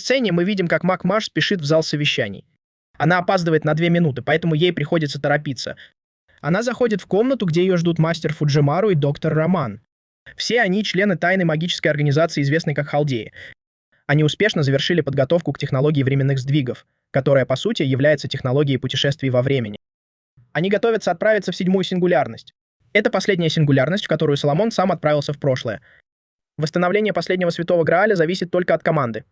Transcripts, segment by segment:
сцене мы видим, как Макмаш спешит в зал совещаний. Она опаздывает на 2 минуты, поэтому ей приходится торопиться. Она заходит в комнату, где ее ждут мастер Фуджимару и доктор Роман. Все они члены тайной магической организации, известной как Халдеи. Они успешно завершили подготовку к технологии временных сдвигов, которая, по сути, является технологией путешествий во времени. Они готовятся отправиться в 7-ю сингулярность. Это последняя сингулярность, в которую Соломон сам отправился в прошлое. Восстановление последнего святого Грааля зависит только от команды.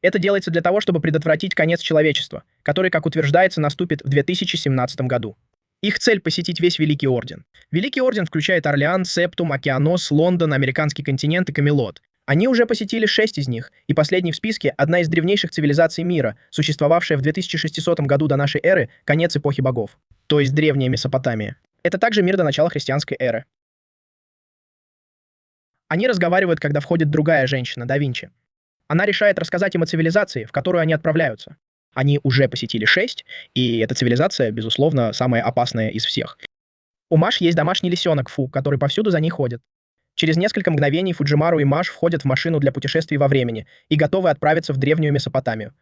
Это делается для того, чтобы предотвратить конец человечества, который, как утверждается, наступит в 2017 году. Их цель — посетить весь Великий Орден. Великий Орден включает Орлеан, Септум, Океанос, Лондон, Американский континент и Камелот. Они уже посетили 6 из них, и последний в списке — одна из древнейших цивилизаций мира, существовавшая в 2600 году до нашей эры, конец эпохи богов, то есть древняя Месопотамия. Это также мир до начала христианской эры. Они разговаривают, когда входит другая женщина, да Винчи. Она решает рассказать им о цивилизации, в которую они отправляются. Они уже посетили 6, и эта цивилизация, безусловно, самая опасная из всех. У Маш есть домашний лисенок Фу, который повсюду за ней ходит. Через несколько мгновений Фуджимару и Маш входят в машину для путешествий во времени и готовы отправиться в древнюю Месопотамию.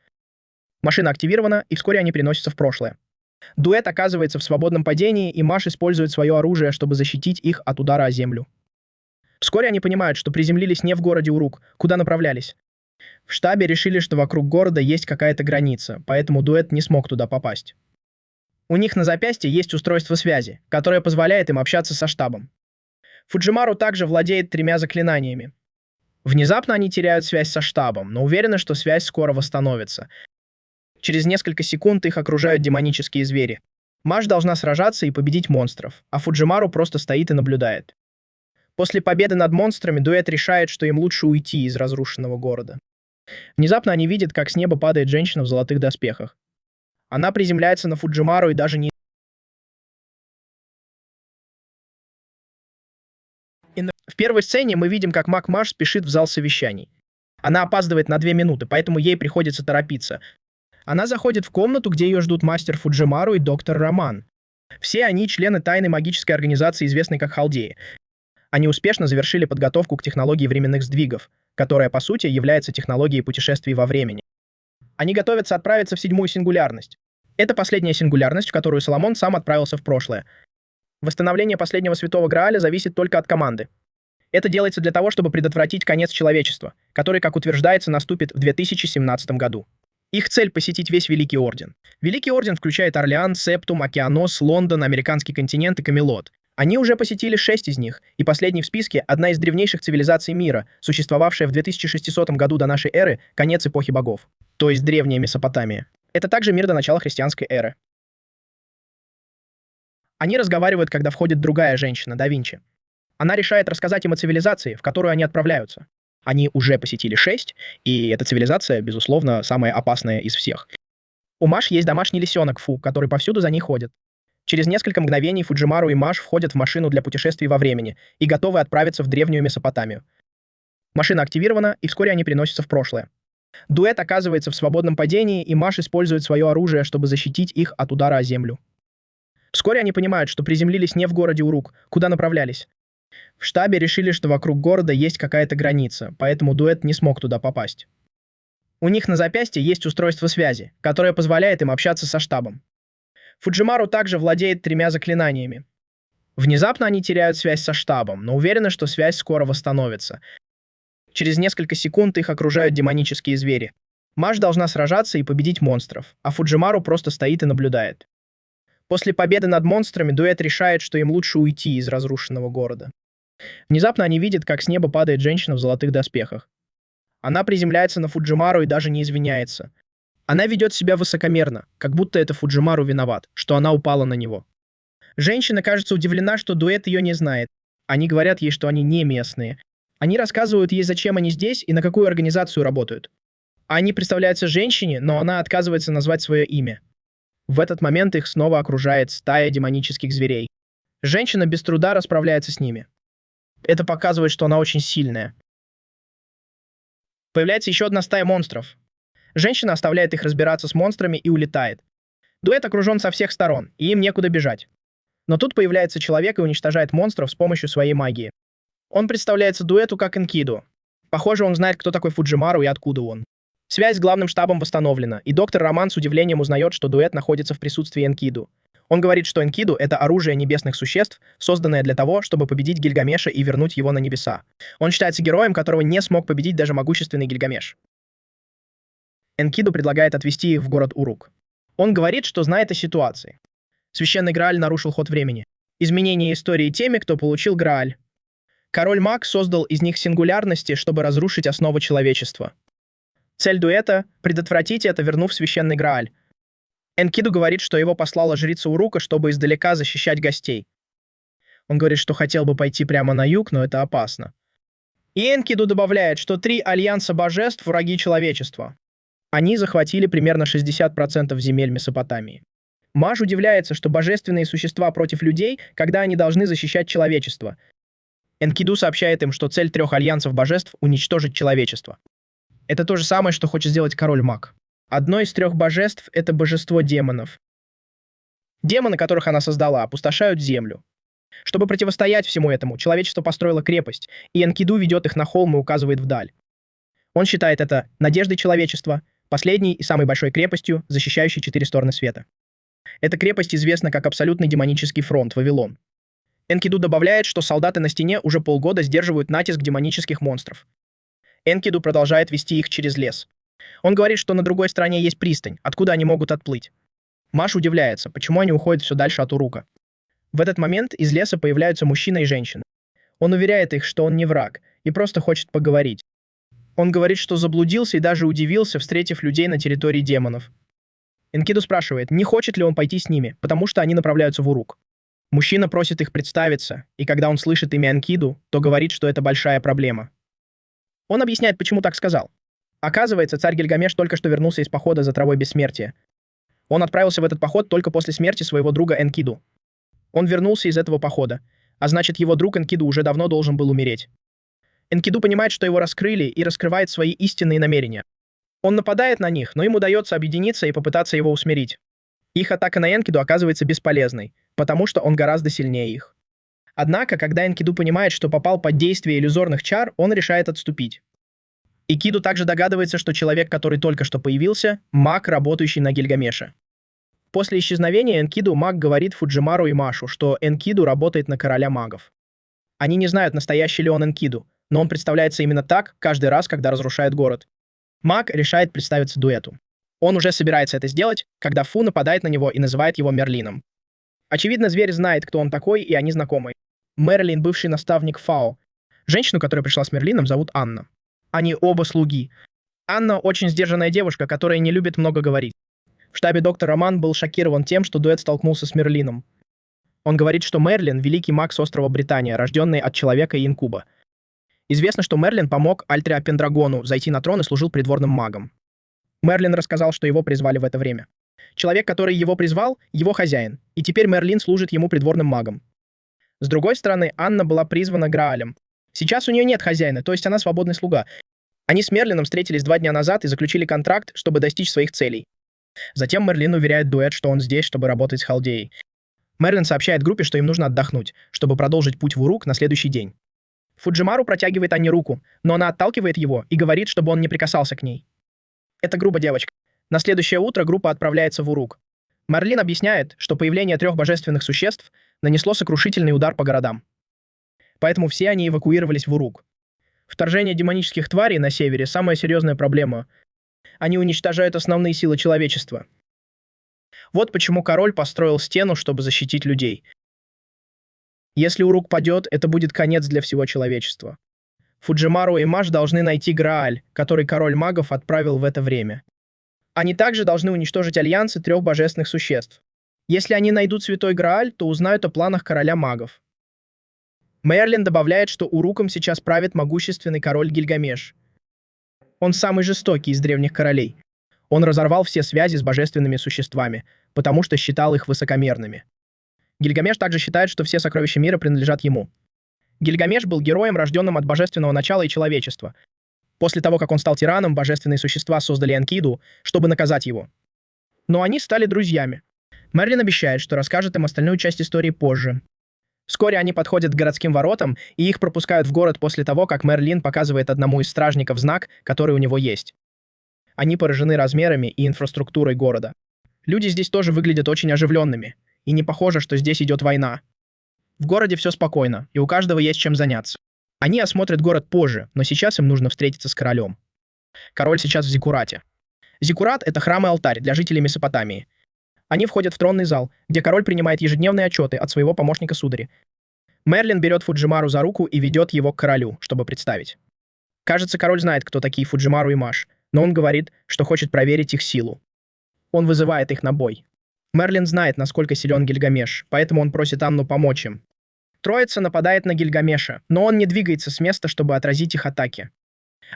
Машина активирована, и вскоре они переносятся в прошлое. Дуэт оказывается в свободном падении, и Маш использует свое оружие, чтобы защитить их от удара о землю. Вскоре они понимают, что приземлились не в городе Урук, куда направлялись. В штабе решили, что вокруг города есть какая-то граница, поэтому дуэт не смог туда попасть. У них на запястье есть устройство связи, которое позволяет им общаться со штабом. Фуджимару также владеет 3 заклинаниями. Внезапно они теряют связь со штабом, но уверены, что связь скоро восстановится. Через несколько секунд их окружают демонические звери. Маш должна сражаться и победить монстров, а Фуджимару просто стоит и наблюдает. После победы над монстрами дуэт решает, что им лучше уйти из разрушенного города. Внезапно они видят, как с неба падает женщина в золотых доспехах. Она приземляется на Фуджимару и даже не... В первой сцене мы видим, как Макмаш спешит в зал совещаний. Она опаздывает на 2 минуты, поэтому ей приходится торопиться. Она заходит в комнату, где ее ждут мастер Фуджимару и доктор Роман. Все они члены тайной магической организации, известной как Халдеи. Они успешно завершили подготовку к технологии временных сдвигов, которая, по сути, является технологией путешествий во времени. Они готовятся отправиться в 7-ю сингулярность. Это последняя сингулярность, в которую Соломон сам отправился в прошлое. Восстановление последнего святого Грааля зависит только от команды. Это делается для того, чтобы предотвратить конец человечества, который, как утверждается, наступит в 2017 году. Их цель — посетить весь Великий Орден. Великий Орден включает Орлеан, Септум, Океанос, Лондон, Американский континент и Камелот. Они уже посетили 6 из них, и последний в списке — одна из древнейших цивилизаций мира, существовавшая в 2600 году до нашей эры, конец эпохи богов, то есть древняя Месопотамия. Это также мир до начала христианской эры. Они разговаривают, когда входит другая женщина, да Винчи. Она решает рассказать им о цивилизации, в которую они отправляются. Они уже посетили 6, и эта цивилизация, безусловно, самая опасная из всех. У Маш есть домашний лисенок Фу, который повсюду за ней ходит. Через несколько мгновений Фуджимару и Маш входят в машину для путешествий во времени и готовы отправиться в древнюю Месопотамию. Машина активирована, и вскоре они переносятся в прошлое. Дуэт оказывается в свободном падении, и Маш использует свое оружие, чтобы защитить их от удара о землю. Вскоре они понимают, что приземлились не в городе Урук, куда направлялись. В штабе решили, что вокруг города есть какая-то граница, поэтому дуэт не смог туда попасть. У них на запястье есть устройство связи, которое позволяет им общаться со штабом. Фуджимару также владеет 3 заклинаниями. Внезапно они теряют связь со штабом, но уверены, что связь скоро восстановится. Через несколько секунд их окружают демонические звери. Маш должна сражаться и победить монстров, а Фуджимару просто стоит и наблюдает. После победы над монстрами дуэт решает, что им лучше уйти из разрушенного города. Внезапно они видят, как с неба падает женщина в золотых доспехах. Она приземляется на Фуджимару и даже не извиняется. Она ведет себя высокомерно, как будто это Фуджимару виноват, что она упала на него. Женщина кажется удивлена, что дуэт ее не знает. Они говорят ей, что они не местные. Они рассказывают ей, зачем они здесь и на какую организацию работают. Они представляются женщине, но она отказывается назвать свое имя. В этот момент их снова окружает стая демонических зверей. Женщина без труда расправляется с ними. Это показывает, что она очень сильная. Появляется еще одна стая монстров. Женщина оставляет их разбираться с монстрами и улетает. Дуэт окружен со всех сторон, и им некуда бежать. Но тут появляется человек и уничтожает монстров с помощью своей магии. Он представляется дуэту как Энкиду. Похоже, он знает, кто такой Фуджимару и откуда он. Связь с главным штабом восстановлена, и доктор Роман с удивлением узнает, что дуэт находится в присутствии Энкиду. Он говорит, что Энкиду — это оружие небесных существ, созданное для того, чтобы победить Гильгамеша и вернуть его на небеса. Он считается героем, которого не смог победить даже могущественный Гильгамеш. Энкиду предлагает отвезти их в город Урук. Он говорит, что знает о ситуации. Священный Грааль нарушил ход времени. Изменение истории теми, кто получил Грааль. Король Маг создал из них сингулярности, чтобы разрушить основу человечества. Цель дуэта — предотвратить это, вернув священный Грааль. Энкиду говорит, что его послала жрица Урука, чтобы издалека защищать гостей. Он говорит, что хотел бы пойти прямо на юг, но это опасно. И Энкиду добавляет, что 3 альянса божеств — враги человечества. Они захватили примерно 60% земель Месопотамии. Маж удивляется, что божественные существа против людей, когда они должны защищать человечество. Энкиду сообщает им, что цель 3 альянсов божеств — уничтожить человечество. Это то же самое, что хочет сделать король Маг. Одно из 3 божеств — это божество демонов. Демоны, которых она создала, опустошают землю. Чтобы противостоять всему этому, человечество построило крепость, и Энкиду ведет их на холм и указывает вдаль. Он считает это надеждой человечества, последней и самой большой крепостью, защищающей 4 стороны света. Эта крепость известна как абсолютный демонический фронт, Вавилон. Энкиду добавляет, что солдаты на стене уже полгода сдерживают натиск демонических монстров. Энкиду продолжает вести их через лес. Он говорит, что на другой стороне есть пристань, откуда они могут отплыть. Маш удивляется, почему они уходят все дальше от Урука. В этот момент из леса появляются мужчина и женщина. Он уверяет их, что он не враг, и просто хочет поговорить. Он говорит, что заблудился и даже удивился, встретив людей на территории демонов. Энкиду спрашивает, не хочет ли он пойти с ними, потому что они направляются в Урук. Мужчина просит их представиться, и когда он слышит имя Энкиду, то говорит, что это большая проблема. Он объясняет, почему так сказал. Оказывается, царь Гильгамеш только что вернулся из похода за травой бессмертия. Он отправился в этот поход только после смерти своего друга Энкиду. Он вернулся из этого похода, а значит, его друг Энкиду уже давно должен был умереть. Энкиду понимает, что его раскрыли, и раскрывает свои истинные намерения. Он нападает на них, но им удается объединиться и попытаться его усмирить. Их атака на Энкиду оказывается бесполезной, потому что он гораздо сильнее их. Однако, когда Энкиду понимает, что попал под действие иллюзорных чар, он решает отступить. Энкиду также догадывается, что человек, который только что появился, маг, работающий на Гильгамеше. После исчезновения Энкиду маг говорит Фуджимару и Машу, что Энкиду работает на короля магов. Они не знают, настоящий ли он Энкиду, но он представляется именно так каждый раз, когда разрушает город. Маг решает представиться дуэту. Он уже собирается это сделать, когда Фу нападает на него и называет его Мерлином. Очевидно, зверь знает, кто он такой, и они знакомы. Мерлин — бывший наставник Фао. Женщину, которая пришла с Мерлином, зовут Анна. Они оба слуги. Анна очень сдержанная девушка, которая не любит много говорить. В штабе доктор Роман был шокирован тем, что дуэт столкнулся с Мерлином. Он говорит, что Мерлин — великий маг с острова Британия, рожденный от человека и инкуба. Известно, что Мерлин помог Альтриа Пендрагону зайти на трон и служил придворным магом. Мерлин рассказал, что его призвали в это время. Человек, который его призвал, его хозяин, и теперь Мерлин служит ему придворным магом. С другой стороны, Анна была призвана Граалем. Сейчас у нее нет хозяина, то есть она свободный слуга. Они с Мерлином встретились 2 дня назад и заключили контракт, чтобы достичь своих целей. Затем Мерлин уверяет дуэт, что он здесь, чтобы работать с Халдеей. Мерлин сообщает группе, что им нужно отдохнуть, чтобы продолжить путь в Урук на следующий день. Фуджимару протягивает Анне руку, но она отталкивает его и говорит, чтобы он не прикасался к ней. Это грубо, девочка. На следующее утро группа отправляется в Урук. Мерлин объясняет, что появление 3 божественных существ нанесло сокрушительный удар по городам. Поэтому все они эвакуировались в Урук. Вторжение демонических тварей на севере — самая серьезная проблема. Они уничтожают основные силы человечества. Вот почему король построил стену, чтобы защитить людей. Если Урук падет, это будет конец для всего человечества. Фуджимару и Маш должны найти Грааль, который король магов отправил в это время. Они также должны уничтожить альянсы 3 божественных существ. Если они найдут Святой Грааль, то узнают о планах короля магов. Мерлин добавляет, что Уруком сейчас правит могущественный король Гильгамеш. Он самый жестокий из древних королей. Он разорвал все связи с божественными существами, потому что считал их высокомерными. Гильгамеш также считает, что все сокровища мира принадлежат ему. Гильгамеш был героем, рожденным от божественного начала и человечества. После того, как он стал тираном, божественные существа создали Энкиду, чтобы наказать его. Но они стали друзьями. Мерлин обещает, что расскажет им остальную часть истории позже. Вскоре они подходят к городским воротам, и их пропускают в город после того, как Мерлин показывает одному из стражников знак, который у него есть. Они поражены размерами и инфраструктурой города. Люди здесь тоже выглядят очень оживленными, и не похоже, что здесь идет война. В городе все спокойно, и у каждого есть чем заняться. Они осмотрят город позже, но сейчас им нужно встретиться с королем. Король сейчас в Зиккурате. Зиккурат — это храм и алтарь для жителей Месопотамии. Они входят в тронный зал, где король принимает ежедневные отчеты от своего помощника Судари. Мерлин берет Фуджимару за руку и ведет его к королю, чтобы представить. Кажется, король знает, кто такие Фуджимару и Маш, но он говорит, что хочет проверить их силу. Он вызывает их на бой. Мерлин знает, насколько силен Гильгамеш, поэтому он просит Анну помочь им. Троица нападает на Гильгамеша, но он не двигается с места, чтобы отразить их атаки.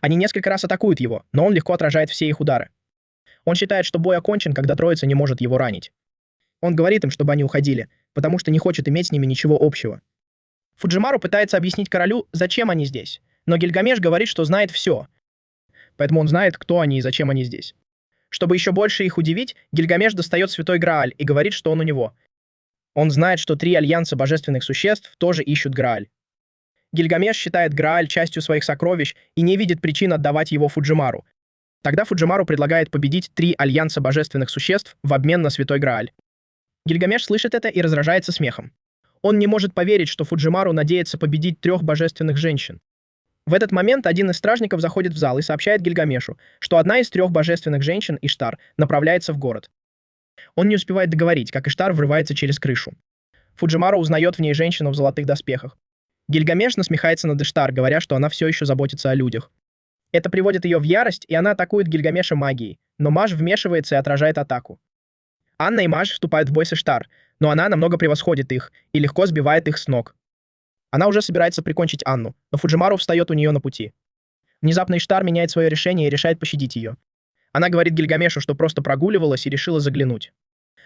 Они несколько раз атакуют его, но он легко отражает все их удары. Он считает, что бой окончен, когда троица не может его ранить. Он говорит им, чтобы они уходили, потому что не хочет иметь с ними ничего общего. Фуджимару пытается объяснить королю, зачем они здесь, но Гильгамеш говорит, что знает все. Поэтому он знает, кто они и зачем они здесь. Чтобы еще больше их удивить, Гильгамеш достает Святой Грааль и говорит, что он у него. Он знает, что 3 альянса божественных существ тоже ищут Грааль. Гильгамеш считает Грааль частью своих сокровищ и не видит причин отдавать его Фуджимару. Тогда Фуджимару предлагает победить 3 альянса божественных существ в обмен на Святой Грааль. Гильгамеш слышит это и разражается смехом. Он не может поверить, что Фуджимару надеется победить 3 божественных женщин. В этот момент один из стражников заходит в зал и сообщает Гильгамешу, что одна из 3 божественных женщин, Иштар, направляется в город. Он не успевает договорить, как Иштар врывается через крышу. Фуджимару узнает в ней женщину в золотых доспехах. Гильгамеш насмехается над Иштар, говоря, что она все еще заботится о людях. Это приводит ее в ярость, и она атакует Гильгамеша магией, но Маш вмешивается и отражает атаку. Анна и Маш вступают в бой с Иштар, но она намного превосходит их и легко сбивает их с ног. Она уже собирается прикончить Анну, но Фуджимару встает у нее на пути. Внезапно Иштар меняет свое решение и решает пощадить ее. Она говорит Гильгамешу, что просто прогуливалась и решила заглянуть.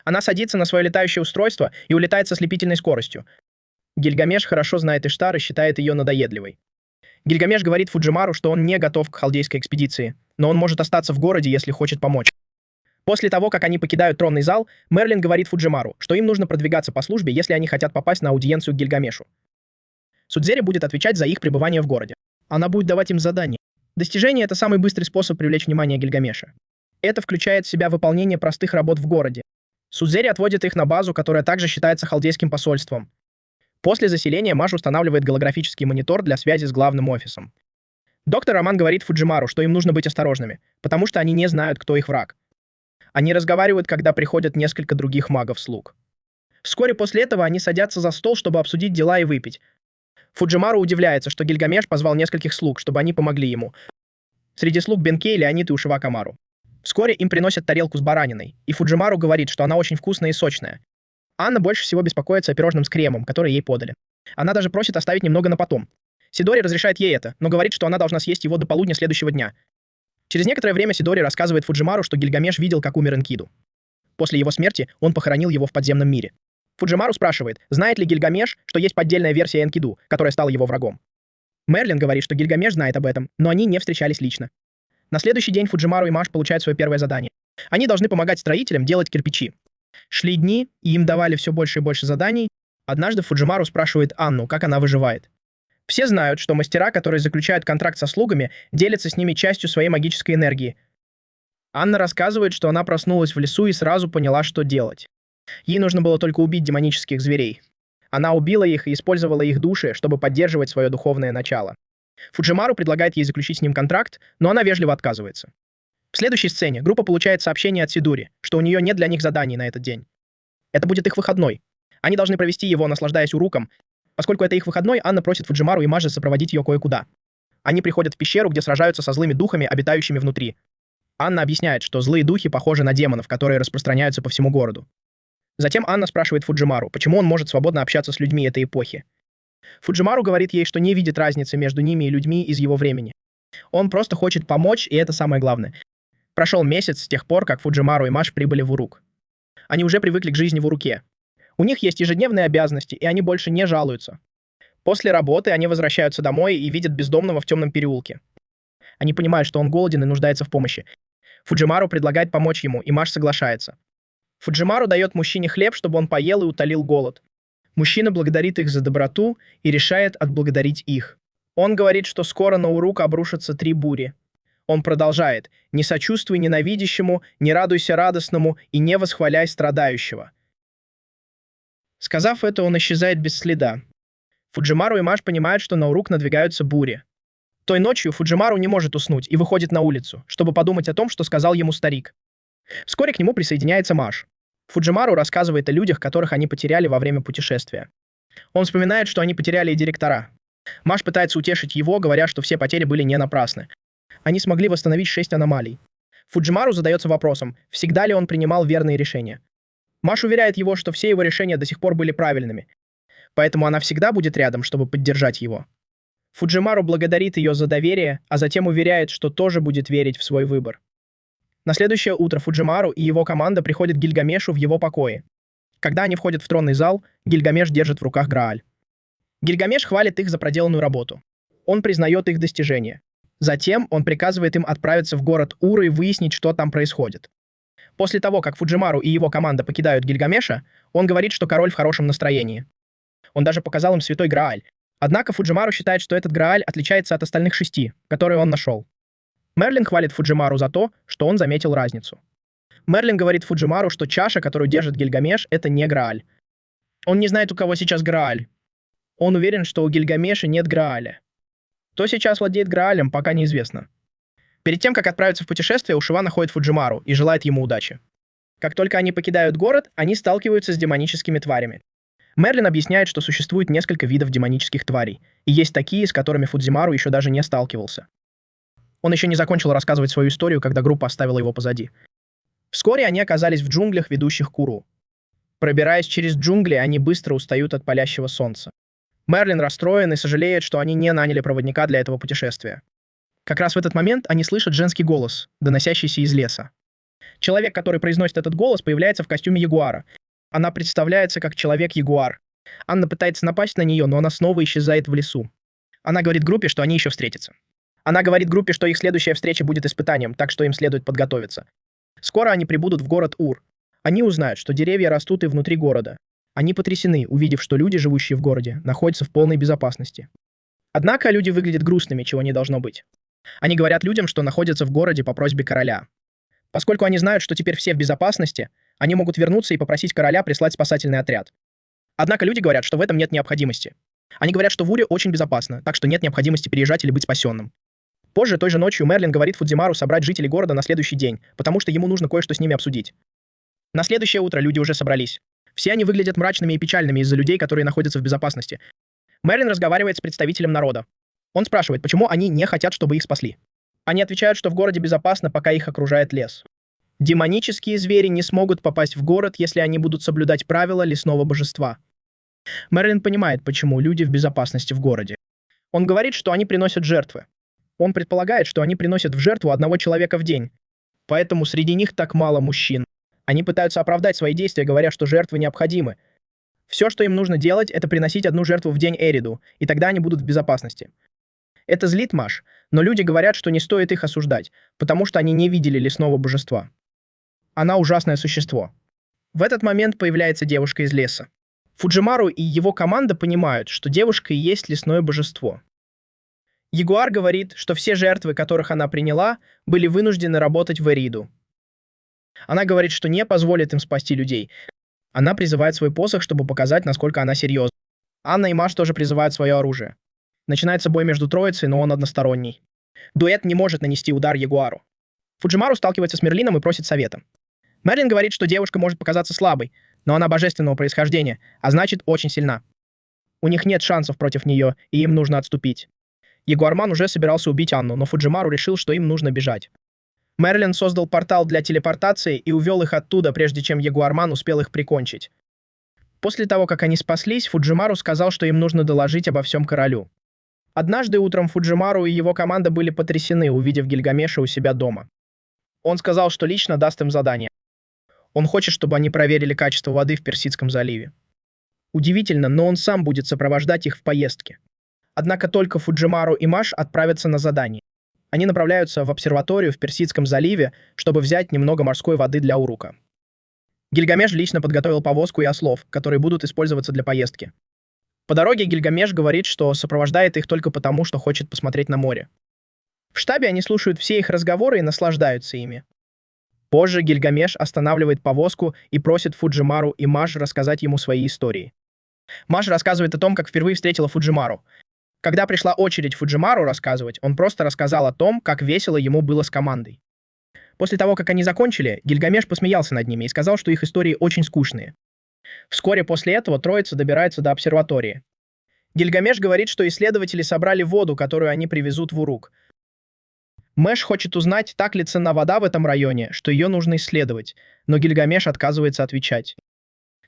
Она садится на свое летающее устройство и улетает со слепительной скоростью. Гильгамеш хорошо знает Иштар и считает ее надоедливой. Гильгамеш говорит Фуджимару, что он не готов к халдейской экспедиции, но он может остаться в городе, если хочет помочь. После того, как они покидают тронный зал, Мерлин говорит Фуджимару, что им нужно продвигаться по службе, если они хотят попасть на аудиенцию к Гильгамешу. Судзери будет отвечать за их пребывание в городе. Она будет давать им задания. Достижение — это самый быстрый способ привлечь внимание Гильгамеша. Это включает в себя выполнение простых работ в городе. Судзери отводит их на базу, которая также считается халдейским посольством. После заселения Маш устанавливает голографический монитор для связи с главным офисом. Доктор Роман говорит Фуджимару, что им нужно быть осторожными, потому что они не знают, кто их враг. Они разговаривают, когда приходят несколько других магов-слуг. Вскоре после этого они садятся за стол, чтобы обсудить дела и выпить. Фуджимару удивляется, что Гильгамеш позвал нескольких слуг, чтобы они помогли ему. Среди слуг Бенкей, Леонид и Ушива Камару. Вскоре им приносят тарелку с бараниной, и Фуджимару говорит, что она очень вкусная и сочная. Анна больше всего беспокоится о пирожном с кремом, который ей подали. Она даже просит оставить немного на потом. Сидори разрешает ей это, но говорит, что она должна съесть его до полудня следующего дня. Через некоторое время Сидори рассказывает Фуджимару, что Гильгамеш видел, как умер Энкиду. После его смерти он похоронил его в подземном мире. Фуджимару спрашивает, знает ли Гильгамеш, что есть поддельная версия Энкиду, которая стала его врагом. Мерлин говорит, что Гильгамеш знает об этом, но они не встречались лично. На следующий день Фуджимару и Маш получают свое первое задание. Они должны помогать строителям делать кирпичи. Шли дни, и им давали все больше и больше заданий. Однажды Фуджимару спрашивает Анну, как она выживает. Все знают, что мастера, которые заключают контракт со слугами, делятся с ними частью своей магической энергии. Анна рассказывает, что она проснулась в лесу и сразу поняла, что делать. Ей нужно было только убить демонических зверей. Она убила их и использовала их души, чтобы поддерживать свое духовное начало. Фуджимару предлагает ей заключить с ним контракт, но она вежливо отказывается. В следующей сцене группа получает сообщение от Сидори, что у нее нет для них заданий на этот день. Это будет их выходной. Они должны провести его, наслаждаясь уруком. Поскольку это их выходной, Анна просит Фуджимару и Мажи сопроводить ее кое-куда. Они приходят в пещеру, где сражаются со злыми духами, обитающими внутри. Анна объясняет, что злые духи похожи на демонов, которые распространяются по всему городу. Затем Анна спрашивает Фуджимару, почему он может свободно общаться с людьми этой эпохи. Фуджимару говорит ей, что не видит разницы между ними и людьми из его времени. Он просто хочет помочь, и это самое главное. Прошел месяц с тех пор, как Фуджимару и Маш прибыли в Урук. Они уже привыкли к жизни в Уруке. У них есть ежедневные обязанности, и они больше не жалуются. После работы они возвращаются домой и видят бездомного в темном переулке. Они понимают, что он голоден и нуждается в помощи. Фуджимару предлагает помочь ему, и Маш соглашается. Фуджимару дает мужчине хлеб, чтобы он поел и утолил голод. Мужчина благодарит их за доброту и решает отблагодарить их. Он говорит, что скоро на Урук обрушатся 3 бури. Он продолжает: «Не сочувствуй ненавидящему, не радуйся радостному и не восхваляй страдающего». Сказав это, он исчезает без следа. Фуджимару и Маш понимают, что на Урук надвигаются бури. Той ночью Фуджимару не может уснуть и выходит на улицу, чтобы подумать о том, что сказал ему старик. Вскоре к нему присоединяется Маш. Фуджимару рассказывает о людях, которых они потеряли во время путешествия. Он вспоминает, что они потеряли и директора. Маш пытается утешить его, говоря, что все потери были не напрасны. Они смогли восстановить 6 аномалий. Фуджимару задается вопросом, всегда ли он принимал верные решения. Маш уверяет его, что все его решения до сих пор были правильными, поэтому она всегда будет рядом, чтобы поддержать его. Фуджимару благодарит ее за доверие, а затем уверяет, что тоже будет верить в свой выбор. На следующее утро Фуджимару и его команда приходят к Гильгамешу в его покое. Когда они входят в тронный зал, Гильгамеш держит в руках Грааль. Гильгамеш хвалит их за проделанную работу. Он признает их достижения. Затем он приказывает им отправиться в город Ур и выяснить, что там происходит. После того, как Фуджимару и его команда покидают Гильгамеша, он говорит, что король в хорошем настроении. Он даже показал им святой Грааль. Однако Фуджимару считает, что этот Грааль отличается от остальных 6, которые он нашел. Мерлин хвалит Фуджимару за то, что он заметил разницу. Мерлин говорит Фуджимару, что чаша, которую держит Гильгамеш, это не Грааль. Он не знает, у кого сейчас Грааль. Он уверен, что у Гильгамеша нет Грааля. Кто сейчас владеет Граалем, пока неизвестно. Перед тем, как отправиться в путешествие, Ушива находит Фуджимару и желает ему удачи. Как только они покидают город, они сталкиваются с демоническими тварями. Мерлин объясняет, что существует несколько видов демонических тварей, и есть такие, с которыми Фудзимару еще даже не сталкивался. Он еще не закончил рассказывать свою историю, когда группа оставила его позади. Вскоре они оказались в джунглях, ведущих к Уру. Пробираясь через джунгли, они быстро устают от палящего солнца. Мерлин расстроен и сожалеет, что они не наняли проводника для этого путешествия. Как раз в этот момент они слышат женский голос, доносящийся из леса. Человек, который произносит этот голос, появляется в костюме ягуара. Она представляется как человек-ягуар. Анна пытается напасть на нее, но она снова исчезает в лесу. Она говорит группе, что они еще встретятся. Она говорит группе, что их следующая встреча будет испытанием, так что им следует подготовиться. Скоро они прибудут в город Ур. Они узнают, что деревья растут и внутри города. Они потрясены, увидев, что люди, живущие в городе, находятся в полной безопасности. Однако люди выглядят грустными, чего не должно быть. Они говорят людям, что находятся в городе по просьбе короля. Поскольку они знают, что теперь все в безопасности, они могут вернуться и попросить короля прислать спасательный отряд. Однако люди говорят, что в этом нет необходимости. Они говорят, что в Уре очень безопасно, так что нет необходимости переезжать или быть спасенным. Позже, той же ночью, Мерлин говорит Фудзимару собрать жителей города на следующий день, потому что ему нужно кое-что с ними обсудить. На следующее утро люди уже собрались. Все они выглядят мрачными и печальными из-за людей, которые находятся в безопасности. Мерлин разговаривает с представителем народа. Он спрашивает, почему они не хотят, чтобы их спасли. Они отвечают, что в городе безопасно, пока их окружает лес. Демонические звери не смогут попасть в город, если они будут соблюдать правила лесного божества. Мерлин понимает, почему люди в безопасности в городе. Он говорит, что они приносят жертвы. Он предполагает, что они приносят в жертву одного человека в день. Поэтому среди них так мало мужчин. Они пытаются оправдать свои действия, говоря, что жертвы необходимы. Все, что им нужно делать, это приносить одну жертву в день Эриду, и тогда они будут в безопасности. Это злит Маш, но люди говорят, что не стоит их осуждать, потому что они не видели лесного божества. Она ужасное существо. В этот момент появляется девушка из леса. Фуджимару и его команда понимают, что девушка и есть лесное божество. Ягуар говорит, что все жертвы, которых она приняла, были вынуждены работать в Эриду. Она говорит, что не позволит им спасти людей. Она призывает свой посох, чтобы показать, насколько она серьезна. Анна и Маш тоже призывают свое оружие. Начинается бой между троицей, но он односторонний. Дуэт не может нанести удар Ягуару. Фуджимару сталкивается с Мерлином и просит совета. Мерлин говорит, что девушка может показаться слабой, но она божественного происхождения, а значит очень сильна. У них нет шансов против нее, и им нужно отступить. Ягуарман уже собирался убить Анну, но Фуджимару решил, что им нужно бежать. Мерлин создал портал для телепортации и увел их оттуда, прежде чем Ягуарман успел их прикончить. После того, как они спаслись, Фуджимару сказал, что им нужно доложить обо всем королю. Однажды утром Фуджимару и его команда были потрясены, увидев Гильгамеша у себя дома. Он сказал, что лично даст им задание. Он хочет, чтобы они проверили качество воды в Персидском заливе. Удивительно, но он сам будет сопровождать их в поездке. Однако только Фуджимару и Маш отправятся на задание. Они направляются в обсерваторию в Персидском заливе, чтобы взять немного морской воды для Урука. Гильгамеш лично подготовил повозку и ослов, которые будут использоваться для поездки. По дороге Гильгамеш говорит, что сопровождает их только потому, что хочет посмотреть на море. В штабе они слушают все их разговоры и наслаждаются ими. Позже Гильгамеш останавливает повозку и просит Фуджимару и Маж рассказать ему свои истории. Маж рассказывает о том, как впервые встретила Фуджимару. Когда пришла очередь Фуджимару рассказывать, он просто рассказал о том, как весело ему было с командой. После того, как они закончили, Гильгамеш посмеялся над ними и сказал, что их истории очень скучные. Вскоре после этого троица добирается до обсерватории. Гильгамеш говорит, что исследователи собрали воду, которую они привезут в Урук. Мэш хочет узнать, так ли ценна вода в этом районе, что ее нужно исследовать, но Гильгамеш отказывается отвечать.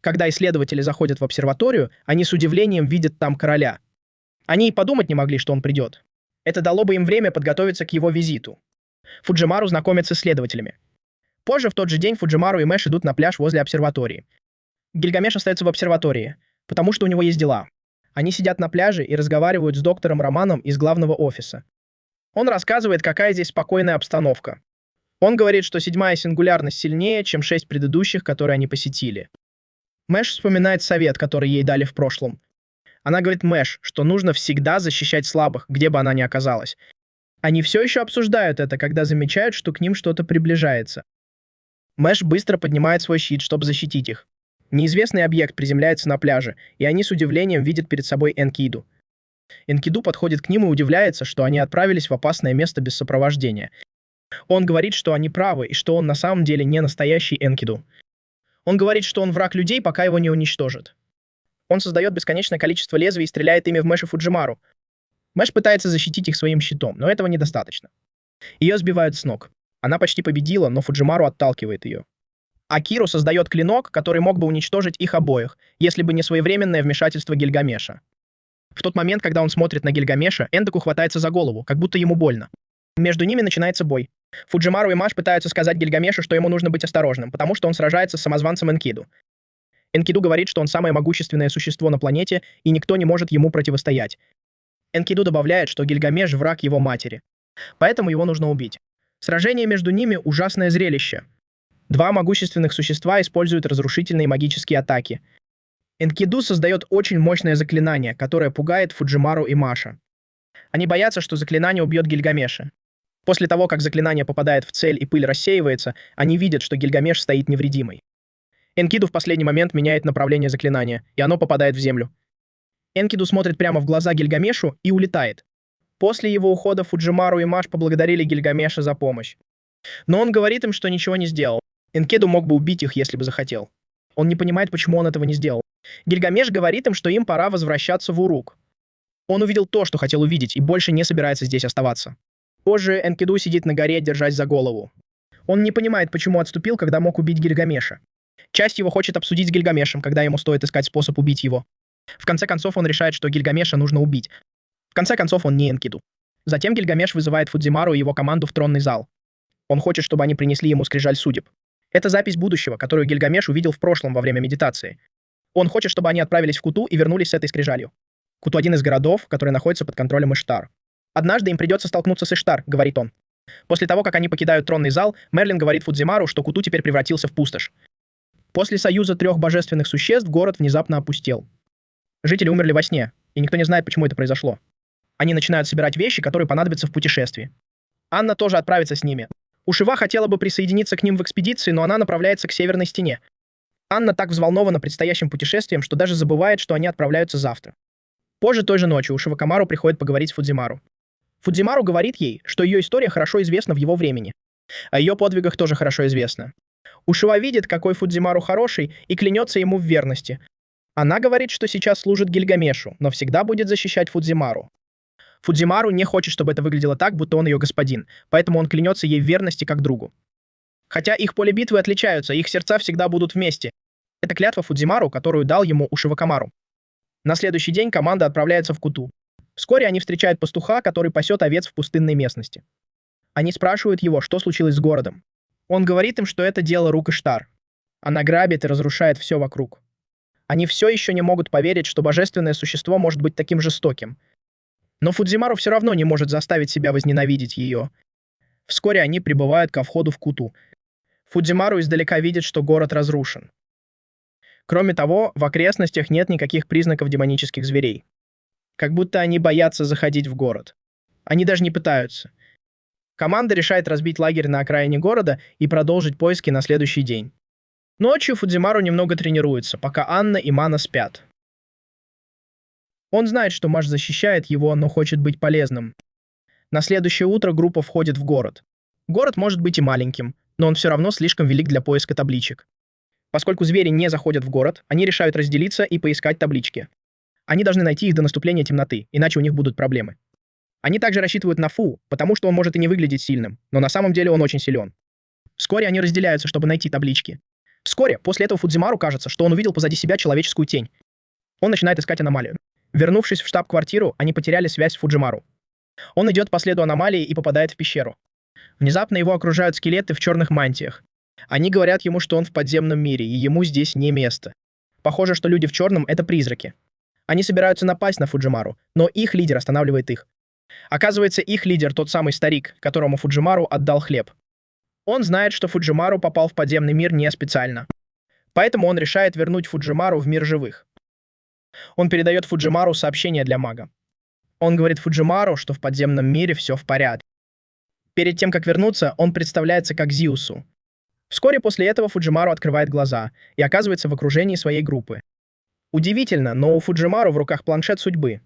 Когда исследователи заходят в обсерваторию, они с удивлением видят там короля. Они и подумать не могли, что он придет. Это дало бы им время подготовиться к его визиту. Фуджимару знакомит с исследователями. Позже, в тот же день, Фуджимару и Мэш идут на пляж возле обсерватории. Гильгамеш остается в обсерватории, потому что у него есть дела. Они сидят на пляже и разговаривают с доктором Романом из главного офиса. Он рассказывает, какая здесь спокойная обстановка. Он говорит, что 7-я сингулярность сильнее, чем 6 предыдущих, которые они посетили. Мэш вспоминает совет, который ей дали в прошлом. Она говорит Мэш, что нужно всегда защищать слабых, где бы она ни оказалась. Они все еще обсуждают это, когда замечают, что к ним что-то приближается. Мэш быстро поднимает свой щит, чтобы защитить их. Неизвестный объект приземляется на пляже, и они с удивлением видят перед собой Энкиду. Энкиду подходит к ним и удивляется, что они отправились в опасное место без сопровождения. Он говорит, что они правы, и что он на самом деле не настоящий Энкиду. Он говорит, что он враг людей, пока его не уничтожат. Он создает бесконечное количество лезвий и стреляет ими в Мэш и Фуджимару. Мэш пытается защитить их своим щитом, но этого недостаточно. Ее сбивают с ног. Она почти победила, но Фуджимару отталкивает ее. Акиру создает клинок, который мог бы уничтожить их обоих, если бы не своевременное вмешательство Гильгамеша. В тот момент, когда он смотрит на Гильгамеша, Эндоку хватается за голову, как будто ему больно. Между ними начинается бой. Фуджимару и Маж пытаются сказать Гильгамешу, что ему нужно быть осторожным, потому что он сражается с самозванцем Энкиду. Энкиду говорит, что он самое могущественное существо на планете, и никто не может ему противостоять. Энкиду добавляет, что Гильгамеш — враг его матери. Поэтому его нужно убить. Сражение между ними — ужасное зрелище. Два могущественных существа используют разрушительные магические атаки. Энкиду создает очень мощное заклинание, которое пугает Фуджимару и Маша. Они боятся, что заклинание убьет Гильгамеша. После того, как заклинание попадает в цель и пыль рассеивается, они видят, что Гильгамеш стоит невредимый. Энкиду в последний момент меняет направление заклинания, и оно попадает в землю. Энкиду смотрит прямо в глаза Гильгамешу и улетает. После его ухода Фуджимару и Маш поблагодарили Гильгамеша за помощь. Но он говорит им, что ничего не сделал. Энкиду мог бы убить их, если бы захотел. Он не понимает, почему он этого не сделал. Гильгамеш говорит им, что им пора возвращаться в Урук. Он увидел то, что хотел увидеть, и больше не собирается здесь оставаться. Позже Энкиду сидит на горе, держась за голову. Он не понимает, почему отступил, когда мог убить Гильгамеша. Часть его хочет обсудить с Гильгамешем, когда ему стоит искать способ убить его. В конце концов, он решает, что Гильгамеша нужно убить. В конце концов, он не Энкиду. Затем Гильгамеш вызывает Фудзимару и его команду в тронный зал. Он хочет, чтобы они принесли ему скрижаль судеб. Это запись будущего, которую Гильгамеш увидел в прошлом во время медитации. Он хочет, чтобы они отправились в Куту и вернулись с этой скрижалью. Куту — один из городов, который находится под контролем Иштар. «Однажды им придется столкнуться с Иштар», — говорит он. После того, как они покидают тронный зал, Мерлин говорит Фудзимару, что Куту теперь превратился в пустошь. После союза 3 божественных существ город внезапно опустел. Жители умерли во сне, и никто не знает, почему это произошло. Они начинают собирать вещи, которые понадобятся в путешествии. Анна тоже отправится с ними. Ушива хотела бы присоединиться к ним в экспедиции, но она направляется к северной стене. Анна так взволнована предстоящим путешествием, что даже забывает, что они отправляются завтра. Позже той же ночью Ушива Камару приходит поговорить с Фудзимару. Фудзимару говорит ей, что ее история хорошо известна в его времени. О ее подвигах тоже хорошо известно. Ушива видит, какой Фудзимару хороший, и клянется ему в верности. Она говорит, что сейчас служит Гильгамешу, но всегда будет защищать Фудзимару. Фудзимару не хочет, чтобы это выглядело так, будто он ее господин, поэтому он клянется ей в верности как другу. Хотя их поле битвы отличаются, их сердца всегда будут вместе. Это клятва Фудзимару, которую дал ему Ушива Камару. На следующий день команда отправляется в Куту. Вскоре они встречают пастуха, который пасет овец в пустынной местности. Они спрашивают его, что случилось с городом. Он говорит им, что это дело рук Иштар. Она грабит и разрушает все вокруг. Они все еще не могут поверить, что божественное существо может быть таким жестоким. Но Фудзимару все равно не может заставить себя возненавидеть ее. Вскоре они прибывают ко входу в Куту. Фудзимару издалека видит, что город разрушен. Кроме того, в окрестностях нет никаких признаков демонических зверей. Как будто они боятся заходить в город. Они даже не пытаются. Команда решает разбить лагерь на окраине города и продолжить поиски на следующий день. Ночью Фудзимару немного тренируется, пока Анна и Мана спят. Он знает, что Маш защищает его, но хочет быть полезным. На следующее утро группа входит в город. Город может быть и маленьким, но он все равно слишком велик для поиска табличек. Поскольку звери не заходят в город, они решают разделиться и поискать таблички. Они должны найти их до наступления темноты, иначе у них будут проблемы. Они также рассчитывают на Фу, потому что он может и не выглядеть сильным, но на самом деле он очень силен. Вскоре они разделяются, чтобы найти таблички. Вскоре, после этого Фудзимару кажется, что он увидел позади себя человеческую тень. Он начинает искать аномалию. Вернувшись в штаб-квартиру, они потеряли связь с Фуджимару. Он идет по следу аномалии и попадает в пещеру. Внезапно его окружают скелеты в черных мантиях. Они говорят ему, что он в подземном мире, и ему здесь не место. Похоже, что люди в черном — это призраки. Они собираются напасть на Фуджимару, но их лидер останавливает их. Оказывается, их лидер — тот самый старик, которому Фуджимару отдал хлеб. Он знает, что Фуджимару попал в подземный мир не специально. Поэтому он решает вернуть Фуджимару в мир живых. Он передает Фуджимару сообщение для мага. Он говорит Фуджимару, что в подземном мире все в порядке. Перед тем, как вернуться, он представляется как Зиусу. Вскоре после этого Фуджимару открывает глаза и оказывается в окружении своей группы. Удивительно, но у Фуджимару в руках планшет судьбы.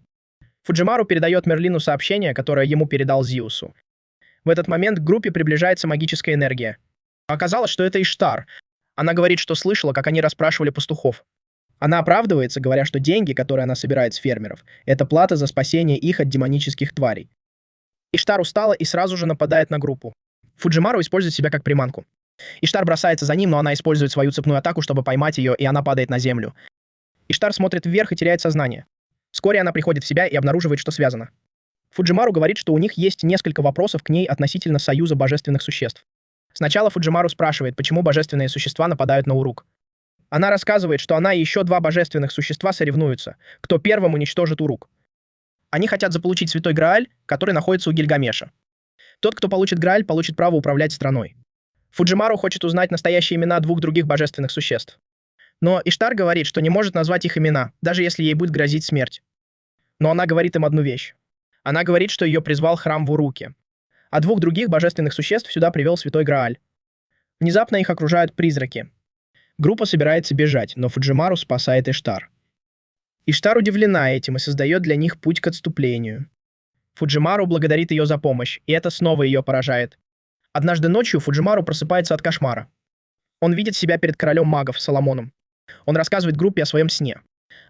Фуджимару передает Мерлину сообщение, которое ему передал Зиусу. В этот момент к группе приближается магическая энергия. Оказалось, что это Иштар. Она говорит, что слышала, как они расспрашивали пастухов. Она оправдывается, говоря, что деньги, которые она собирает с фермеров, это плата за спасение их от демонических тварей. Иштар устала и сразу же нападает на группу. Фуджимару использует себя как приманку. Иштар бросается за ним, но она использует свою цепную атаку, чтобы поймать ее, и она падает на землю. Иштар смотрит вверх и теряет сознание. Вскоре она приходит в себя и обнаруживает, что связано. Фуджимару говорит, что у них есть несколько вопросов к ней относительно союза божественных существ. Сначала Фуджимару спрашивает, почему божественные существа нападают на Урук. Она рассказывает, что она и еще два божественных существа соревнуются, кто первым уничтожит Урук. Они хотят заполучить Святой Грааль, который находится у Гильгамеша. Тот, кто получит Грааль, получит право управлять страной. Фуджимару хочет узнать настоящие имена двух других божественных существ. Но Иштар говорит, что не может назвать их имена, даже если ей будет грозить смерть. Но она говорит им одну вещь. Она говорит, что ее призвал храм в Уруке. А двух других божественных существ сюда привел Святой Грааль. Внезапно их окружают призраки. Группа собирается бежать, но Фуджимару спасает Иштар. Иштар удивлена этим и создает для них путь к отступлению. Фуджимару благодарит ее за помощь, и это снова ее поражает. Однажды ночью Фуджимару просыпается от кошмара. Он видит себя перед королем магов Соломоном. Он рассказывает группе о своем сне.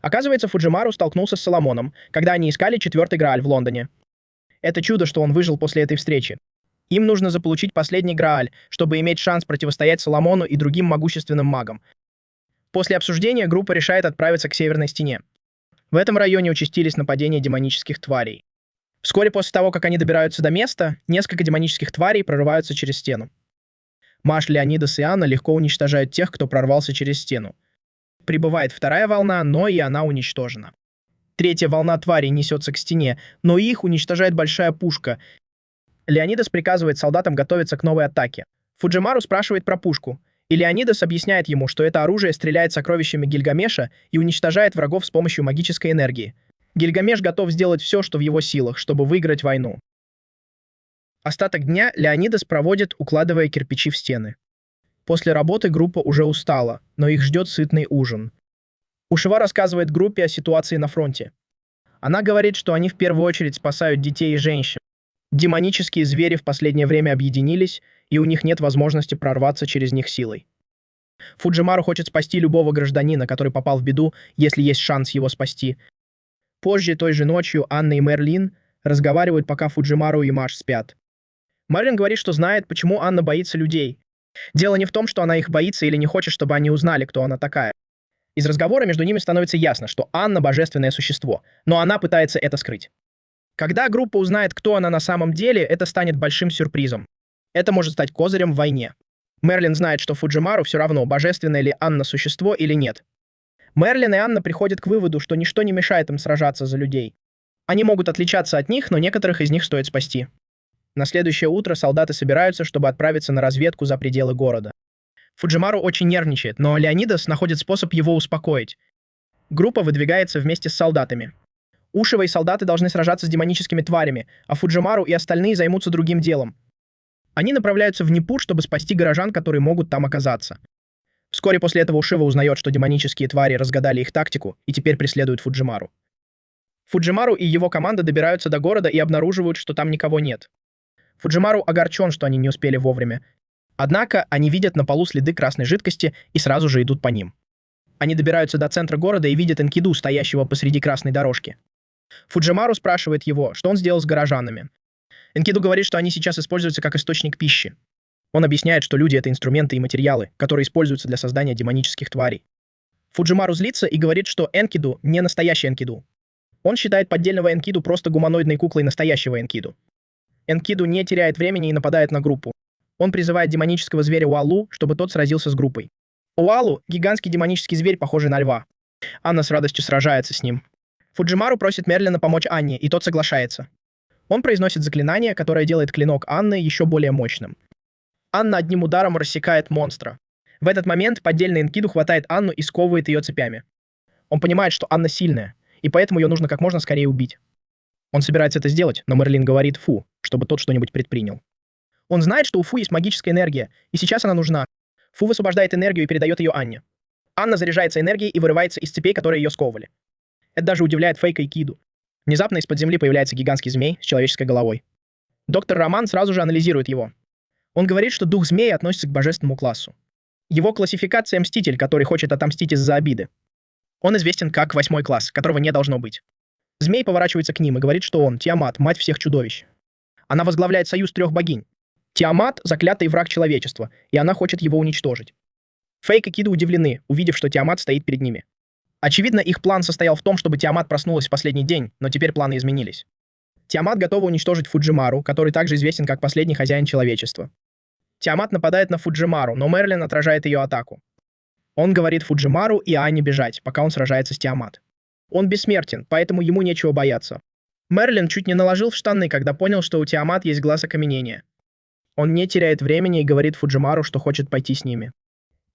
Оказывается, Фуджимару столкнулся с Соломоном, когда они искали четвертый Грааль в Лондоне. Это чудо, что он выжил после этой встречи. Им нужно заполучить последний Грааль, чтобы иметь шанс противостоять Соломону и другим могущественным магам. После обсуждения группа решает отправиться к Северной стене. В этом районе участились нападения демонических тварей. Вскоре после того, как они добираются до места, несколько демонических тварей прорываются через стену. Маш, Леонидас и Анна легко уничтожают тех, кто прорвался через стену. Прибывает вторая волна, но и она уничтожена. Третья волна тварей несется к стене, но их уничтожает большая пушка. Леонидас приказывает солдатам готовиться к новой атаке. Фуджимару спрашивает про пушку, и Леонидас объясняет ему, что это оружие стреляет сокровищами Гильгамеша и уничтожает врагов с помощью магической энергии. Гильгамеш готов сделать все, что в его силах, чтобы выиграть войну. Остаток дня Леонидас проводит, укладывая кирпичи в стены. После работы группа уже устала, но их ждет сытный ужин. Ушива рассказывает группе о ситуации на фронте. Она говорит, что они в первую очередь спасают детей и женщин. Демонические звери в последнее время объединились, и у них нет возможности прорваться через них силой. Фуджимару хочет спасти любого гражданина, который попал в беду, если есть шанс его спасти. Позже, той же ночью, Анна и Мерлин разговаривают, пока Фуджимару и Маш спят. Мерлин говорит, что знает, почему Анна боится людей. Дело не в том, что она их боится или не хочет, чтобы они узнали, кто она такая. Из разговора между ними становится ясно, что Анна — божественное существо, но она пытается это скрыть. Когда группа узнает, кто она на самом деле, это станет большим сюрпризом. Это может стать козырем в войне. Мерлин знает, что Фуджимару все равно, божественное ли Анна существо или нет. Мерлин и Анна приходят к выводу, что ничто не мешает им сражаться за людей. Они могут отличаться от них, но некоторых из них стоит спасти. На следующее утро солдаты собираются, чтобы отправиться на разведку за пределы города. Фуджимару очень нервничает, но Леонидас находит способ его успокоить. Группа выдвигается вместе с солдатами. Ушива и солдаты должны сражаться с демоническими тварями, а Фуджимару и остальные займутся другим делом. Они направляются в Непур, чтобы спасти горожан, которые могут там оказаться. Вскоре после этого Ушива узнает, что демонические твари разгадали их тактику и теперь преследуют Фуджимару. Фуджимару и его команда добираются до города и обнаруживают, что там никого нет. Фуджимару огорчен, что они не успели вовремя. Однако они видят на полу следы красной жидкости и сразу же идут по ним. Они добираются до центра города и видят Энкиду, стоящего посреди красной дорожки. Фуджимару спрашивает его, что он сделал с горожанами. Энкиду говорит, что они сейчас используются как источник пищи. Он объясняет, что люди — это инструменты и материалы, которые используются для создания демонических тварей. Фуджимару злится и говорит, что Энкиду не настоящий Энкиду. Он считает поддельного Энкиду просто гуманоидной куклой настоящего Энкиду. Энкиду не теряет времени и нападает на группу. Он призывает демонического зверя Уалу, чтобы тот сразился с группой. Уалу — гигантский демонический зверь, похожий на льва. Анна с радостью сражается с ним. Фуджимару просит Мерлина помочь Анне, и тот соглашается. Он произносит заклинание, которое делает клинок Анны еще более мощным. Анна одним ударом рассекает монстра. В этот момент поддельный Энкиду хватает Анну и сковывает ее цепями. Он понимает, что Анна сильная, и поэтому ее нужно как можно скорее убить. Он собирается это сделать, но Мерлин говорит Фу, чтобы тот что-нибудь предпринял. Он знает, что у Фу есть магическая энергия, и сейчас она нужна. Фу высвобождает энергию и передает ее Анне. Анна заряжается энергией и вырывается из цепей, которые ее сковывали. Это даже удивляет Фейка и Киду. Внезапно из-под земли появляется гигантский змей с человеческой головой. Доктор Роман сразу же анализирует его. Он говорит, что дух змеи относится к божественному классу. Его классификация — Мститель, который хочет отомстить из-за обиды. Он известен как 8 класс, которого не должно быть. Змей поворачивается к ним и говорит, что он — Тиамат, мать всех чудовищ. Она возглавляет союз 3 богинь. Тиамат — заклятый враг человечества, и она хочет его уничтожить. Фейк и Киду удивлены, увидев, что Тиамат стоит перед ними. Очевидно, их план состоял в том, чтобы Тиамат проснулась в последний день, но теперь планы изменились. Тиамат готова уничтожить Фуджимару, который также известен как последний хозяин человечества. Тиамат нападает на Фуджимару, но Мерлин отражает ее атаку. Он говорит Фуджимару и Анне бежать, пока он сражается с Тиамат. Он бессмертен, поэтому ему нечего бояться. Мерлин чуть не наложил в штаны, когда понял, что у Тиамат есть глаз окаменения. Он не теряет времени и говорит Фуджимару, что хочет пойти с ними.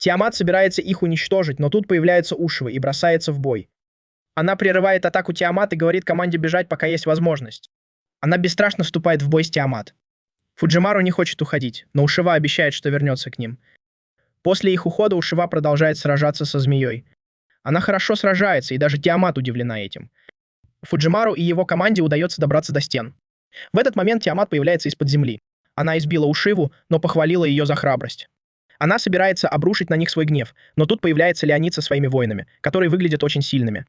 Тиамат собирается их уничтожить, но тут появляется Ушива и бросается в бой. Она прерывает атаку Тиамат и говорит команде бежать, пока есть возможность. Она бесстрашно вступает в бой с Тиамат. Фуджимару не хочет уходить, но Ушива обещает, что вернется к ним. После их ухода Ушива продолжает сражаться со змеей. Она хорошо сражается, и даже Тиамат удивлена этим. Фуджимару и его команде удается добраться до стен. В этот момент Тиамат появляется из-под земли. Она избила Ушиву, но похвалила ее за храбрость. Она собирается обрушить на них свой гнев, но тут появляется Леонид со своими воинами, которые выглядят очень сильными.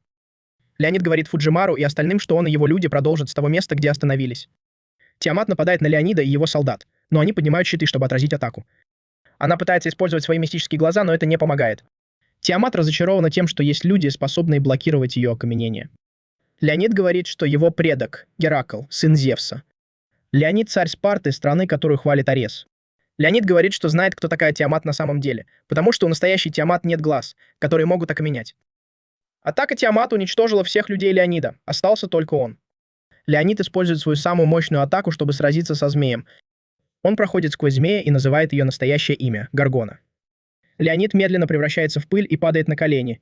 Леонид говорит Фуджимару и остальным, что он и его люди продолжат с того места, где остановились. Тиамат нападает на Леонида и его солдат, но они поднимают щиты, чтобы отразить атаку. Она пытается использовать свои мистические глаза, но это не помогает. Тиамат разочарована тем, что есть люди, способные блокировать ее окаменение. Леонид говорит, что его предок, Геракл, сын Зевса. Леонид — царь Спарты, страны, которую хвалит Арес. Леонид говорит, что знает, кто такая Тиамат на самом деле, потому что у настоящей Тиамат нет глаз, которые могут окаменять. Атака Тиамат уничтожила всех людей Леонида, остался только он. Леонид использует свою самую мощную атаку, чтобы сразиться со змеем. Он проходит сквозь змея и называет ее настоящее имя — Гаргона. Леонид медленно превращается в пыль и падает на колени.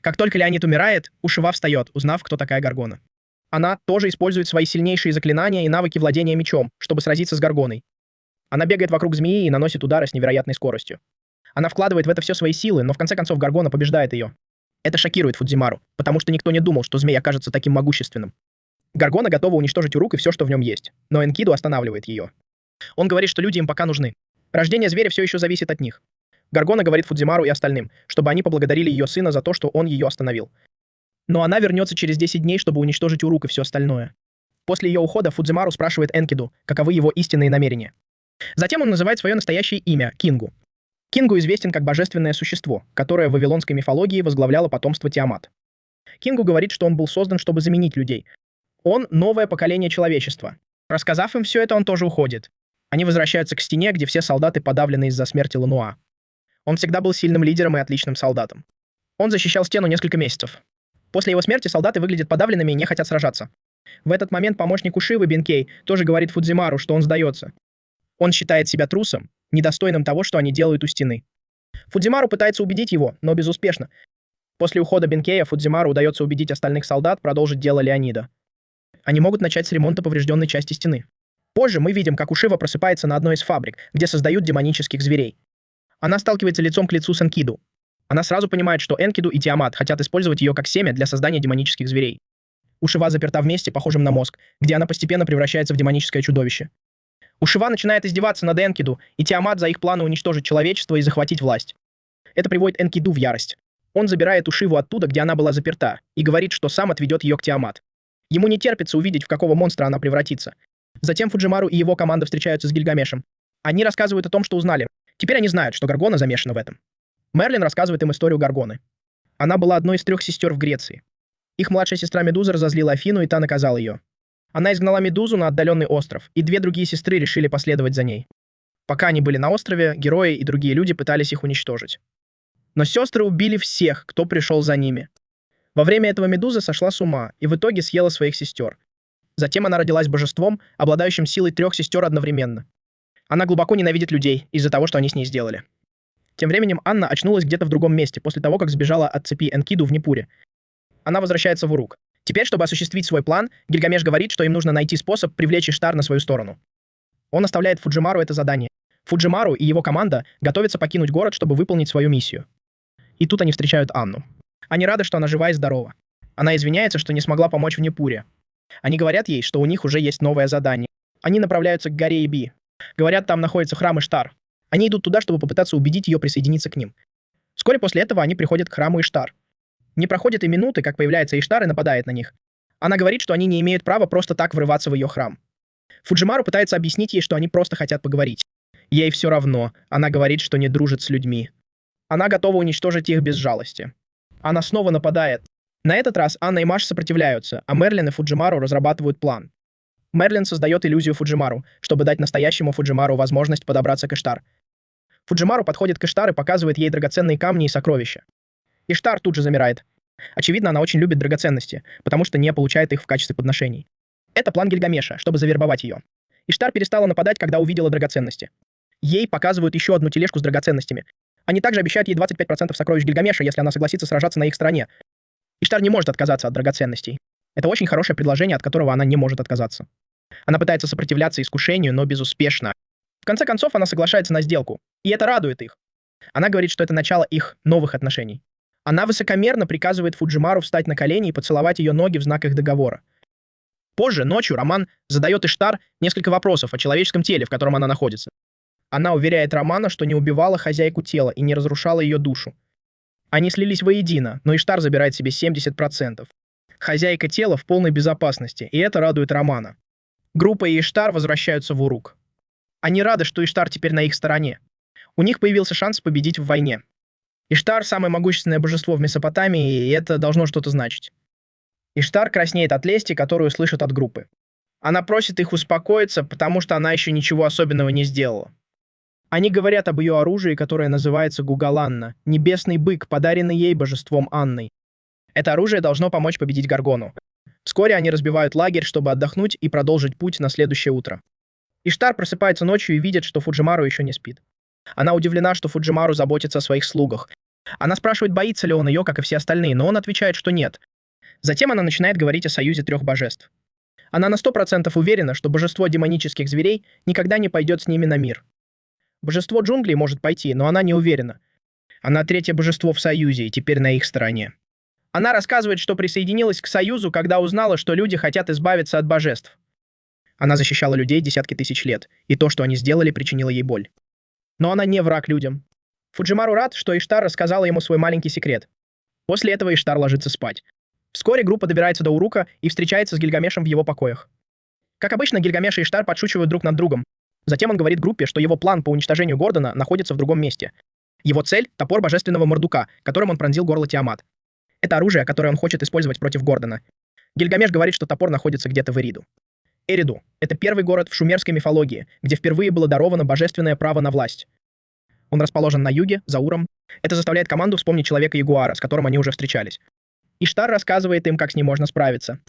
Как только Леонид умирает, Ушива встает, узнав, кто такая Гаргона. Она тоже использует свои сильнейшие заклинания и навыки владения мечом, чтобы сразиться с Гаргоной. Она бегает вокруг змеи и наносит удары с невероятной скоростью. Она вкладывает в это все свои силы, но в конце концов Гаргона побеждает ее. Это шокирует Фудзимару, потому что никто не думал, что змей окажется таким могущественным. Гаргона готова уничтожить Урук и все, что в нем есть, но Энкиду останавливает ее. Он говорит, что люди им пока нужны. Рождение зверя все еще зависит от них. Гаргона говорит Фудзимару и остальным, чтобы они поблагодарили ее сына за то, что он ее остановил. Но она вернется через 10 дней, чтобы уничтожить Урук и все остальное. После ее ухода Фудзимару спрашивает Энкиду, каковы его истинные намерения. Затем он называет свое настоящее имя — Кингу. Кингу известен как божественное существо, которое в вавилонской мифологии возглавляло потомство Тиамат. Кингу говорит, что он был создан, чтобы заменить людей. Он — новое поколение человечества. Рассказав им все это, он тоже уходит. Они возвращаются к стене, где все солдаты подавлены из-за смерти Лануа. Он всегда был сильным лидером и отличным солдатом. Он защищал стену несколько месяцев. После его смерти солдаты выглядят подавленными и не хотят сражаться. В этот момент помощник Ушивы Бенкей тоже говорит Фудзимару, что он сдается. Он считает себя трусом, недостойным того, что они делают у стены. Фудзимару пытается убедить его, но безуспешно. После ухода Бенкея Фудзимару удается убедить остальных солдат продолжить дело Леонида. Они могут начать с ремонта поврежденной части стены. Позже мы видим, как Ушива просыпается на одной из фабрик, где создают демонических зверей. Она сталкивается лицом к лицу с Энкиду. Она сразу понимает, что Энкиду и Тиамат хотят использовать ее как семя для создания демонических зверей. Ушива заперта в месте, похожем на мозг, где она постепенно превращается в демоническое чудовище. Ушива начинает издеваться над Энкиду и Тиамат за их планы уничтожить человечество и захватить власть. Это приводит Энкиду в ярость. Он забирает Ушиву оттуда, где она была заперта, и говорит, что сам отведет ее к Тиамат. Ему не терпится увидеть, в какого монстра она превратится. Затем Фуджимару и его команда встречаются с Гильгамешем. Они рассказывают о том, что узнали. Теперь они знают, что Гаргона замешана в этом. Мерлин рассказывает им историю Гаргоны. Она была одной из 3 сестер в Греции. Их младшая сестра Медуза разозлила Афину, и та наказала ее. Она изгнала Медузу на отдаленный остров, и 2 другие сестры решили последовать за ней. Пока они были на острове, герои и другие люди пытались их уничтожить. Но сестры убили всех, кто пришел за ними. Во время этого Медуза сошла с ума и в итоге съела своих сестер. Затем она родилась божеством, обладающим силой 3 сестер одновременно. Она глубоко ненавидит людей из-за того, что они с ней сделали. Тем временем Анна очнулась где-то в другом месте, после того, как сбежала от цепи Энкиду в Непуре. Она возвращается в Урук. Теперь, чтобы осуществить свой план, Гильгамеш говорит, что им нужно найти способ привлечь Иштар на свою сторону. Он оставляет Фуджимару это задание. Фуджимару и его команда готовятся покинуть город, чтобы выполнить свою миссию. И тут они встречают Анну. Они рады, что она жива и здорова. Она извиняется, что не смогла помочь в Непуре. Они говорят ей, что у них уже есть новое задание. Они направляются к горе Иби. Говорят, там находится храм Иштар. Они идут туда, чтобы попытаться убедить ее присоединиться к ним. Вскоре после этого они приходят к храму Иштар. Не проходит и минуты, как появляется Иштар и нападает на них. Она говорит, что они не имеют права просто так врываться в ее храм. Фуджимару пытается объяснить ей, что они просто хотят поговорить. Ей все равно. Она говорит, что не дружит с людьми. Она готова уничтожить их без жалости. Она снова нападает. На этот раз Анна и Маш сопротивляются, а Мерлин и Фуджимару разрабатывают план. Мерлин создает иллюзию Фуджимару, чтобы дать настоящему Фуджимару возможность подобраться к Иштар. Фуджимару подходит к Иштар и показывает ей драгоценные камни и сокровища. Иштар тут же замирает. Очевидно, она очень любит драгоценности, потому что не получает их в качестве подношений. Это план Гильгамеша, чтобы завербовать ее. Иштар перестала нападать, когда увидела драгоценности. Ей показывают еще одну тележку с драгоценностями. Они также обещают ей 25% сокровищ Гильгамеша, если она согласится сражаться на их стороне. Иштар не может отказаться от драгоценностей. Это очень хорошее предложение, от которого она не может отказаться. Она пытается сопротивляться искушению, но безуспешно. В конце концов, она соглашается на сделку. И это радует их. Она говорит, что это начало их новых отношений. Она высокомерно приказывает Фуджимару встать на колени и поцеловать ее ноги в знак их договора. Позже, ночью, Роман задает Иштар несколько вопросов о человеческом теле, в котором она находится. Она уверяет Романа, что не убивала хозяйку тела и не разрушала ее душу. Они слились воедино, но Иштар забирает себе 70%. Хозяйка тела в полной безопасности, и это радует Романа. Группа и Иштар возвращаются в Урук. Они рады, что Иштар теперь на их стороне. У них появился шанс победить в войне. Иштар — самое могущественное божество в Месопотамии, и это должно что-то значить. Иштар краснеет от лести, которую слышит от группы. Она просит их успокоиться, потому что она еще ничего особенного не сделала. Они говорят об ее оружии, которое называется Гугаланна, небесный бык, подаренный ей божеством Анной. Это оружие должно помочь победить Гаргону. Вскоре они разбивают лагерь, чтобы отдохнуть и продолжить путь на следующее утро. Иштар просыпается ночью и видит, что Фуджимару еще не спит. Она удивлена, что Фуджимару заботится о своих слугах. Она спрашивает, боится ли он ее, как и все остальные, но он отвечает, что нет. Затем она начинает говорить о союзе 3 божеств. Она на 100% уверена, что божество демонических зверей никогда не пойдет с ними на мир. Божество джунглей может пойти, но она не уверена. Она 3-е божество в союзе и теперь на их стороне. Она рассказывает, что присоединилась к союзу, когда узнала, что люди хотят избавиться от божеств. Она защищала людей десятки тысяч лет, и то, что они сделали, причинило ей боль. Но она не враг людям. Фуджимару рад, что Иштар рассказала ему свой маленький секрет. После этого Иштар ложится спать. Вскоре группа добирается до Урука и встречается с Гильгамешем в его покоях. Как обычно, Гильгамеш и Иштар подшучивают друг над другом. Затем он говорит группе, что его план по уничтожению Гордона находится в другом месте. Его цель — топор божественного Мордука, которым он пронзил горло Тиамат. Это оружие, которое он хочет использовать против Гордона. Гильгамеш говорит, что топор находится где-то в Эриду. Эриду — это первый город в шумерской мифологии, где впервые было даровано божественное право на власть. Он расположен на юге, за Уром. Это заставляет команду вспомнить Человека-ягуара, с которым они уже встречались. Иштар рассказывает им, как с ним можно справиться.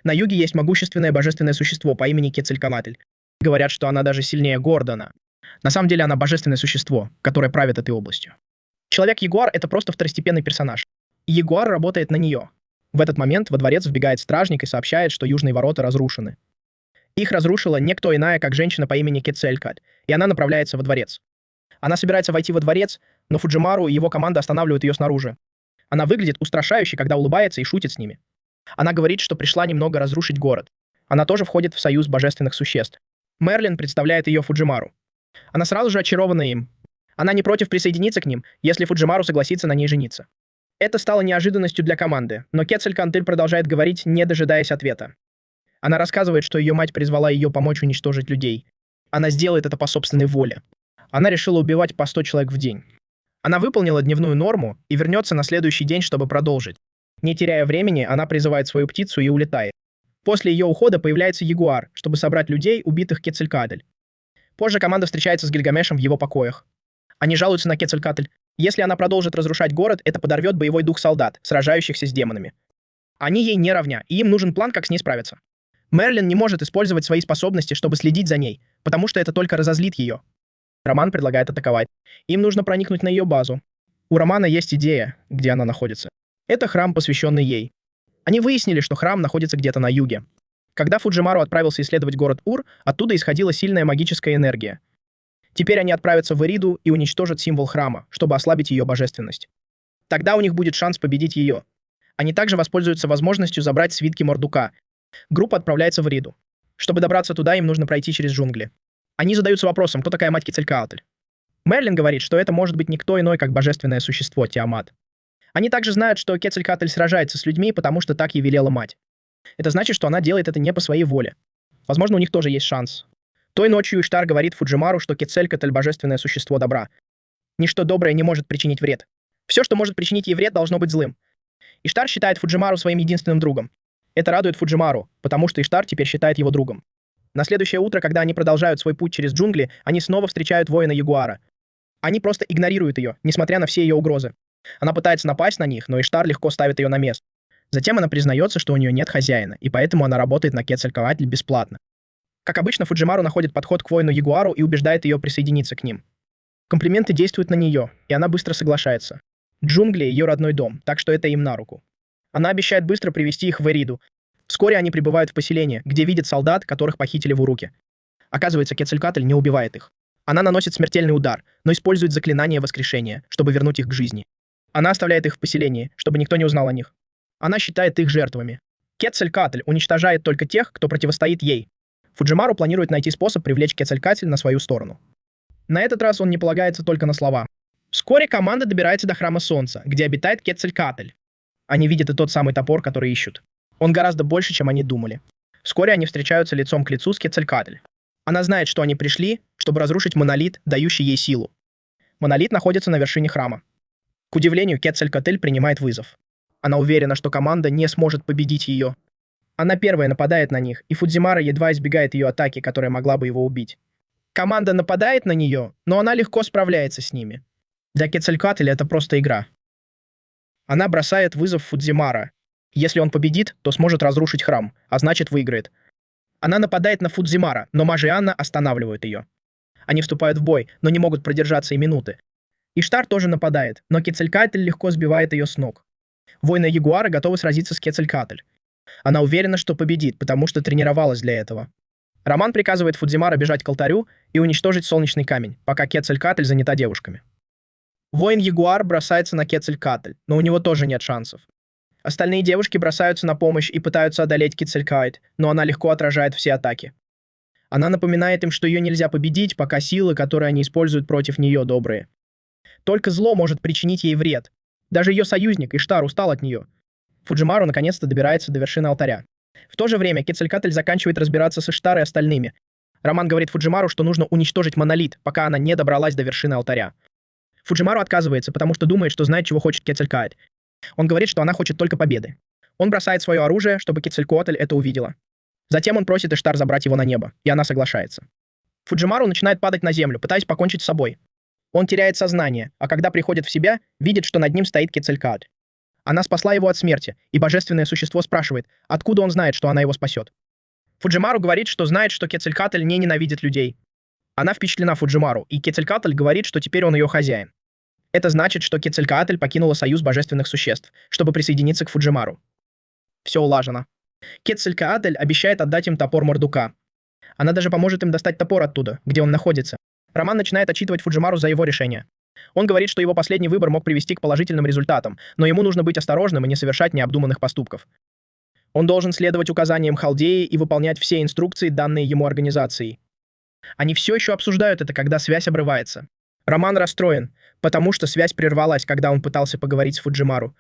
На юге есть могущественное божественное существо по имени Кецалькоатль. Говорят, что она даже сильнее Гордона. На самом деле она божественное существо, которое правит этой областью. Человек-ягуар — это просто второстепенный персонаж. И ягуар работает на нее. В этот момент во дворец вбегает стражник и сообщает, что южные ворота разрушены. Их разрушила никто иная, как женщина по имени Кецалькоатль, и она направляется во дворец. Она собирается войти во дворец, но Фуджимару и его команда останавливают ее снаружи. Она выглядит устрашающе, когда улыбается и шутит с ними. Она говорит, что пришла немного разрушить город. Она тоже входит в союз божественных существ. Мерлин представляет ее Фуджимару. Она сразу же очарована им. Она не против присоединиться к ним, если Фуджимару согласится на ней жениться. Это стало неожиданностью для команды, но Кецалькоатль продолжает говорить, не дожидаясь ответа. Она рассказывает, что ее мать призвала ее помочь уничтожить людей. Она сделает это по собственной воле. Она решила убивать по 100 человек в день. Она выполнила дневную норму и вернется на следующий день, чтобы продолжить. Не теряя времени, она призывает свою птицу и улетает. После ее ухода появляется Ягуар, чтобы собрать людей, убитых Кецалькоатль. Позже команда встречается с Гильгамешем в его покоях. Они жалуются на Кецалькоатль. Если она продолжит разрушать город, это подорвет боевой дух солдат, сражающихся с демонами. Они ей не равня, и им нужен план, как с ней справиться. Мерлин не может использовать свои способности, чтобы следить за ней, потому что это только разозлит ее. Роман предлагает атаковать. Им нужно проникнуть на ее базу. У Романа есть идея, где она находится. Это храм, посвященный ей. Они выяснили, что храм находится где-то на юге. Когда Фуджимару отправился исследовать город Ур, оттуда исходила сильная магическая энергия. Теперь они отправятся в Эриду и уничтожат символ храма, чтобы ослабить ее божественность. Тогда у них будет шанс победить ее. Они также воспользуются возможностью забрать свитки Мордука. Группа отправляется в Эриду. Чтобы добраться туда, им нужно пройти через джунгли. Они задаются вопросом, кто такая мать Кецалькоатль. Мерлин говорит, что это может быть никто иной, как божественное существо Тиамат. Они также знают, что Кецалькоатль сражается с людьми, потому что так ей велела мать. Это значит, что она делает это не по своей воле. Возможно, у них тоже есть шанс. Той ночью Иштар говорит Фуджимару, что Кецалькоатль — божественное существо добра. Ничто доброе не может причинить вред. Все, что может причинить ей вред, должно быть злым. Иштар считает Фуджимару своим единственным другом. Это радует Фуджимару, потому что Иштар теперь считает его другом. На следующее утро, когда они продолжают свой путь через джунгли, они снова встречают воина Ягуара. Они просто игнорируют ее, несмотря на все ее угрозы. Она пытается напасть на них, но Иштар легко ставит ее на место. Затем она признается, что у нее нет хозяина, и поэтому она работает на Кецалькоатль бесплатно. Как обычно, Фуджимару находит подход к воину Ягуару и убеждает ее присоединиться к ним. Комплименты действуют на нее, и она быстро соглашается. Джунгли — ее родной дом, так что это им на руку. Она обещает быстро привести их в Эриду. Вскоре они прибывают в поселение, где видят солдат, которых похитили в Уруке. Оказывается, Кецалькоатль не убивает их. Она наносит смертельный удар, но использует заклинание воскрешения, чтобы вернуть их к жизни. Она оставляет их в поселении, чтобы никто не узнал о них. Она считает их жертвами. Кецалькоатль уничтожает только тех, кто противостоит ей. Фуджимару планирует найти способ привлечь Кецалькоатль на свою сторону. На этот раз он не полагается только на слова. Вскоре команда добирается до Храма Солнца, где обитает Кецалькоатль. Они видят и тот самый топор, который ищут. Он гораздо больше, чем они думали. Вскоре они встречаются лицом к лицу с Кецалькоатль. Она знает, что они пришли, чтобы разрушить монолит, дающий ей силу. Монолит находится на вершине храма. К удивлению, Кецалькоатль принимает вызов. Она уверена, что команда не сможет победить ее. Она первая нападает на них, и Фудзимара едва избегает ее атаки, которая могла бы его убить. Команда нападает на нее, но она легко справляется с ними. Для Кецалькоатль это просто игра. Она бросает вызов Фудзимара. Если он победит, то сможет разрушить храм, а значит выиграет. Она нападает на Фудзимара, но Мажи и Анна останавливают ее. Они вступают в бой, но не могут продержаться и минуты. Иштар тоже нападает, но Кецалькоатль легко сбивает ее с ног. Воины Ягуара готовы сразиться с Кецалькоатль. Она уверена, что победит, потому что тренировалась для этого. Роман приказывает Фудзимара бежать к алтарю и уничтожить солнечный камень, пока Кецалькоатль занята девушками. Воин Ягуар бросается на Кецалькоатль, но у него тоже нет шансов. Остальные девушки бросаются на помощь и пытаются одолеть Кецалькоатль, но она легко отражает все атаки. Она напоминает им, что ее нельзя победить, пока силы, которые они используют против нее, добрые. Только зло может причинить ей вред. Даже ее союзник Иштар устал от нее. Фуджимару наконец-то добирается до вершины алтаря. В то же время Кецалькоатль заканчивает разбираться с Иштар и остальными. Роман говорит Фуджимару, что нужно уничтожить монолит, пока она не добралась до вершины алтаря. Фуджимару отказывается, потому что думает, что знает, чего хочет Кецалькоатль. Он говорит, что она хочет только победы. Он бросает свое оружие, чтобы Кецалькоатль это увидела. Затем он просит Иштар забрать его на небо, и она соглашается. Фуджимару начинает падать на землю, пытаясь покончить с собой. Он теряет сознание, а когда приходит в себя, видит, что над ним стоит Кецалькоатль. Она спасла его от смерти, и божественное существо спрашивает, откуда он знает, что она его спасет. Фуджимару говорит, что знает, что Кецалькоатль не ненавидит людей. Она впечатлена Фуджимару, и Кецалькоатль говорит, что теперь он ее хозяин. Это значит, что Кецалькоатль покинула союз божественных существ, чтобы присоединиться к Фуджимару. Все улажено. Кецалькоатль обещает отдать им топор Мордука. Она даже поможет им достать топор оттуда, где он находится. Роман начинает отчитывать Фуджимару за его решение. Он говорит, что его последний выбор мог привести к положительным результатам, но ему нужно быть осторожным и не совершать необдуманных поступков. Он должен следовать указаниям Халдеи и выполнять все инструкции, данные ему организацией. Они все еще обсуждают это, когда связь обрывается. Роман расстроен, потому что связь прервалась, когда он пытался поговорить с Фуджимару.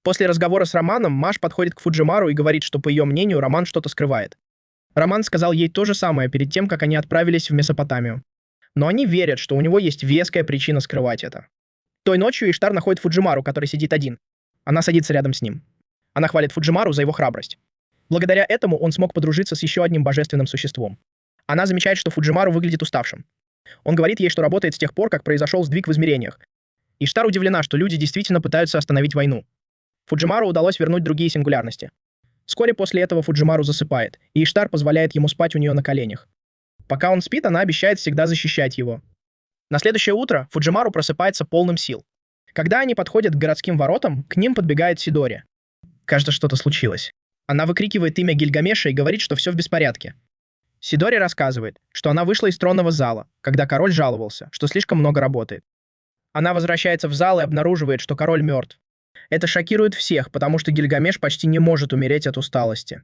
После разговора с Романом Маш подходит к Фуджимару и говорит, что, по ее мнению, Роман что-то скрывает. Роман сказал ей то же самое перед тем, как они отправились в Месопотамию. Но они верят, что у него есть веская причина скрывать это. Той ночью Иштар находит Фуджимару, который сидит один. Она садится рядом с ним. Она хвалит Фуджимару за его храбрость. Благодаря этому он смог подружиться с еще одним божественным существом. Она замечает, что Фуджимару выглядит уставшим. Он говорит ей, что работает с тех пор, как произошел сдвиг в измерениях. Иштар удивлена, что люди действительно пытаются остановить войну. Фуджимару удалось вернуть другие сингулярности. Вскоре после этого Фуджимару засыпает, и Иштар позволяет ему спать у нее на коленях. Пока он спит, она обещает всегда защищать его. На следующее утро Фуджимару просыпается полным сил. Когда они подходят к городским воротам, к ним подбегает Сидори. Кажется, что-то случилось. Она выкрикивает имя Гильгамеша и говорит, что все в беспорядке. Сидори рассказывает, что она вышла из тронного зала, когда король жаловался, что слишком много работает. Она возвращается в зал и обнаруживает, что король мертв. Это шокирует всех, потому что Гильгамеш почти не может умереть от усталости.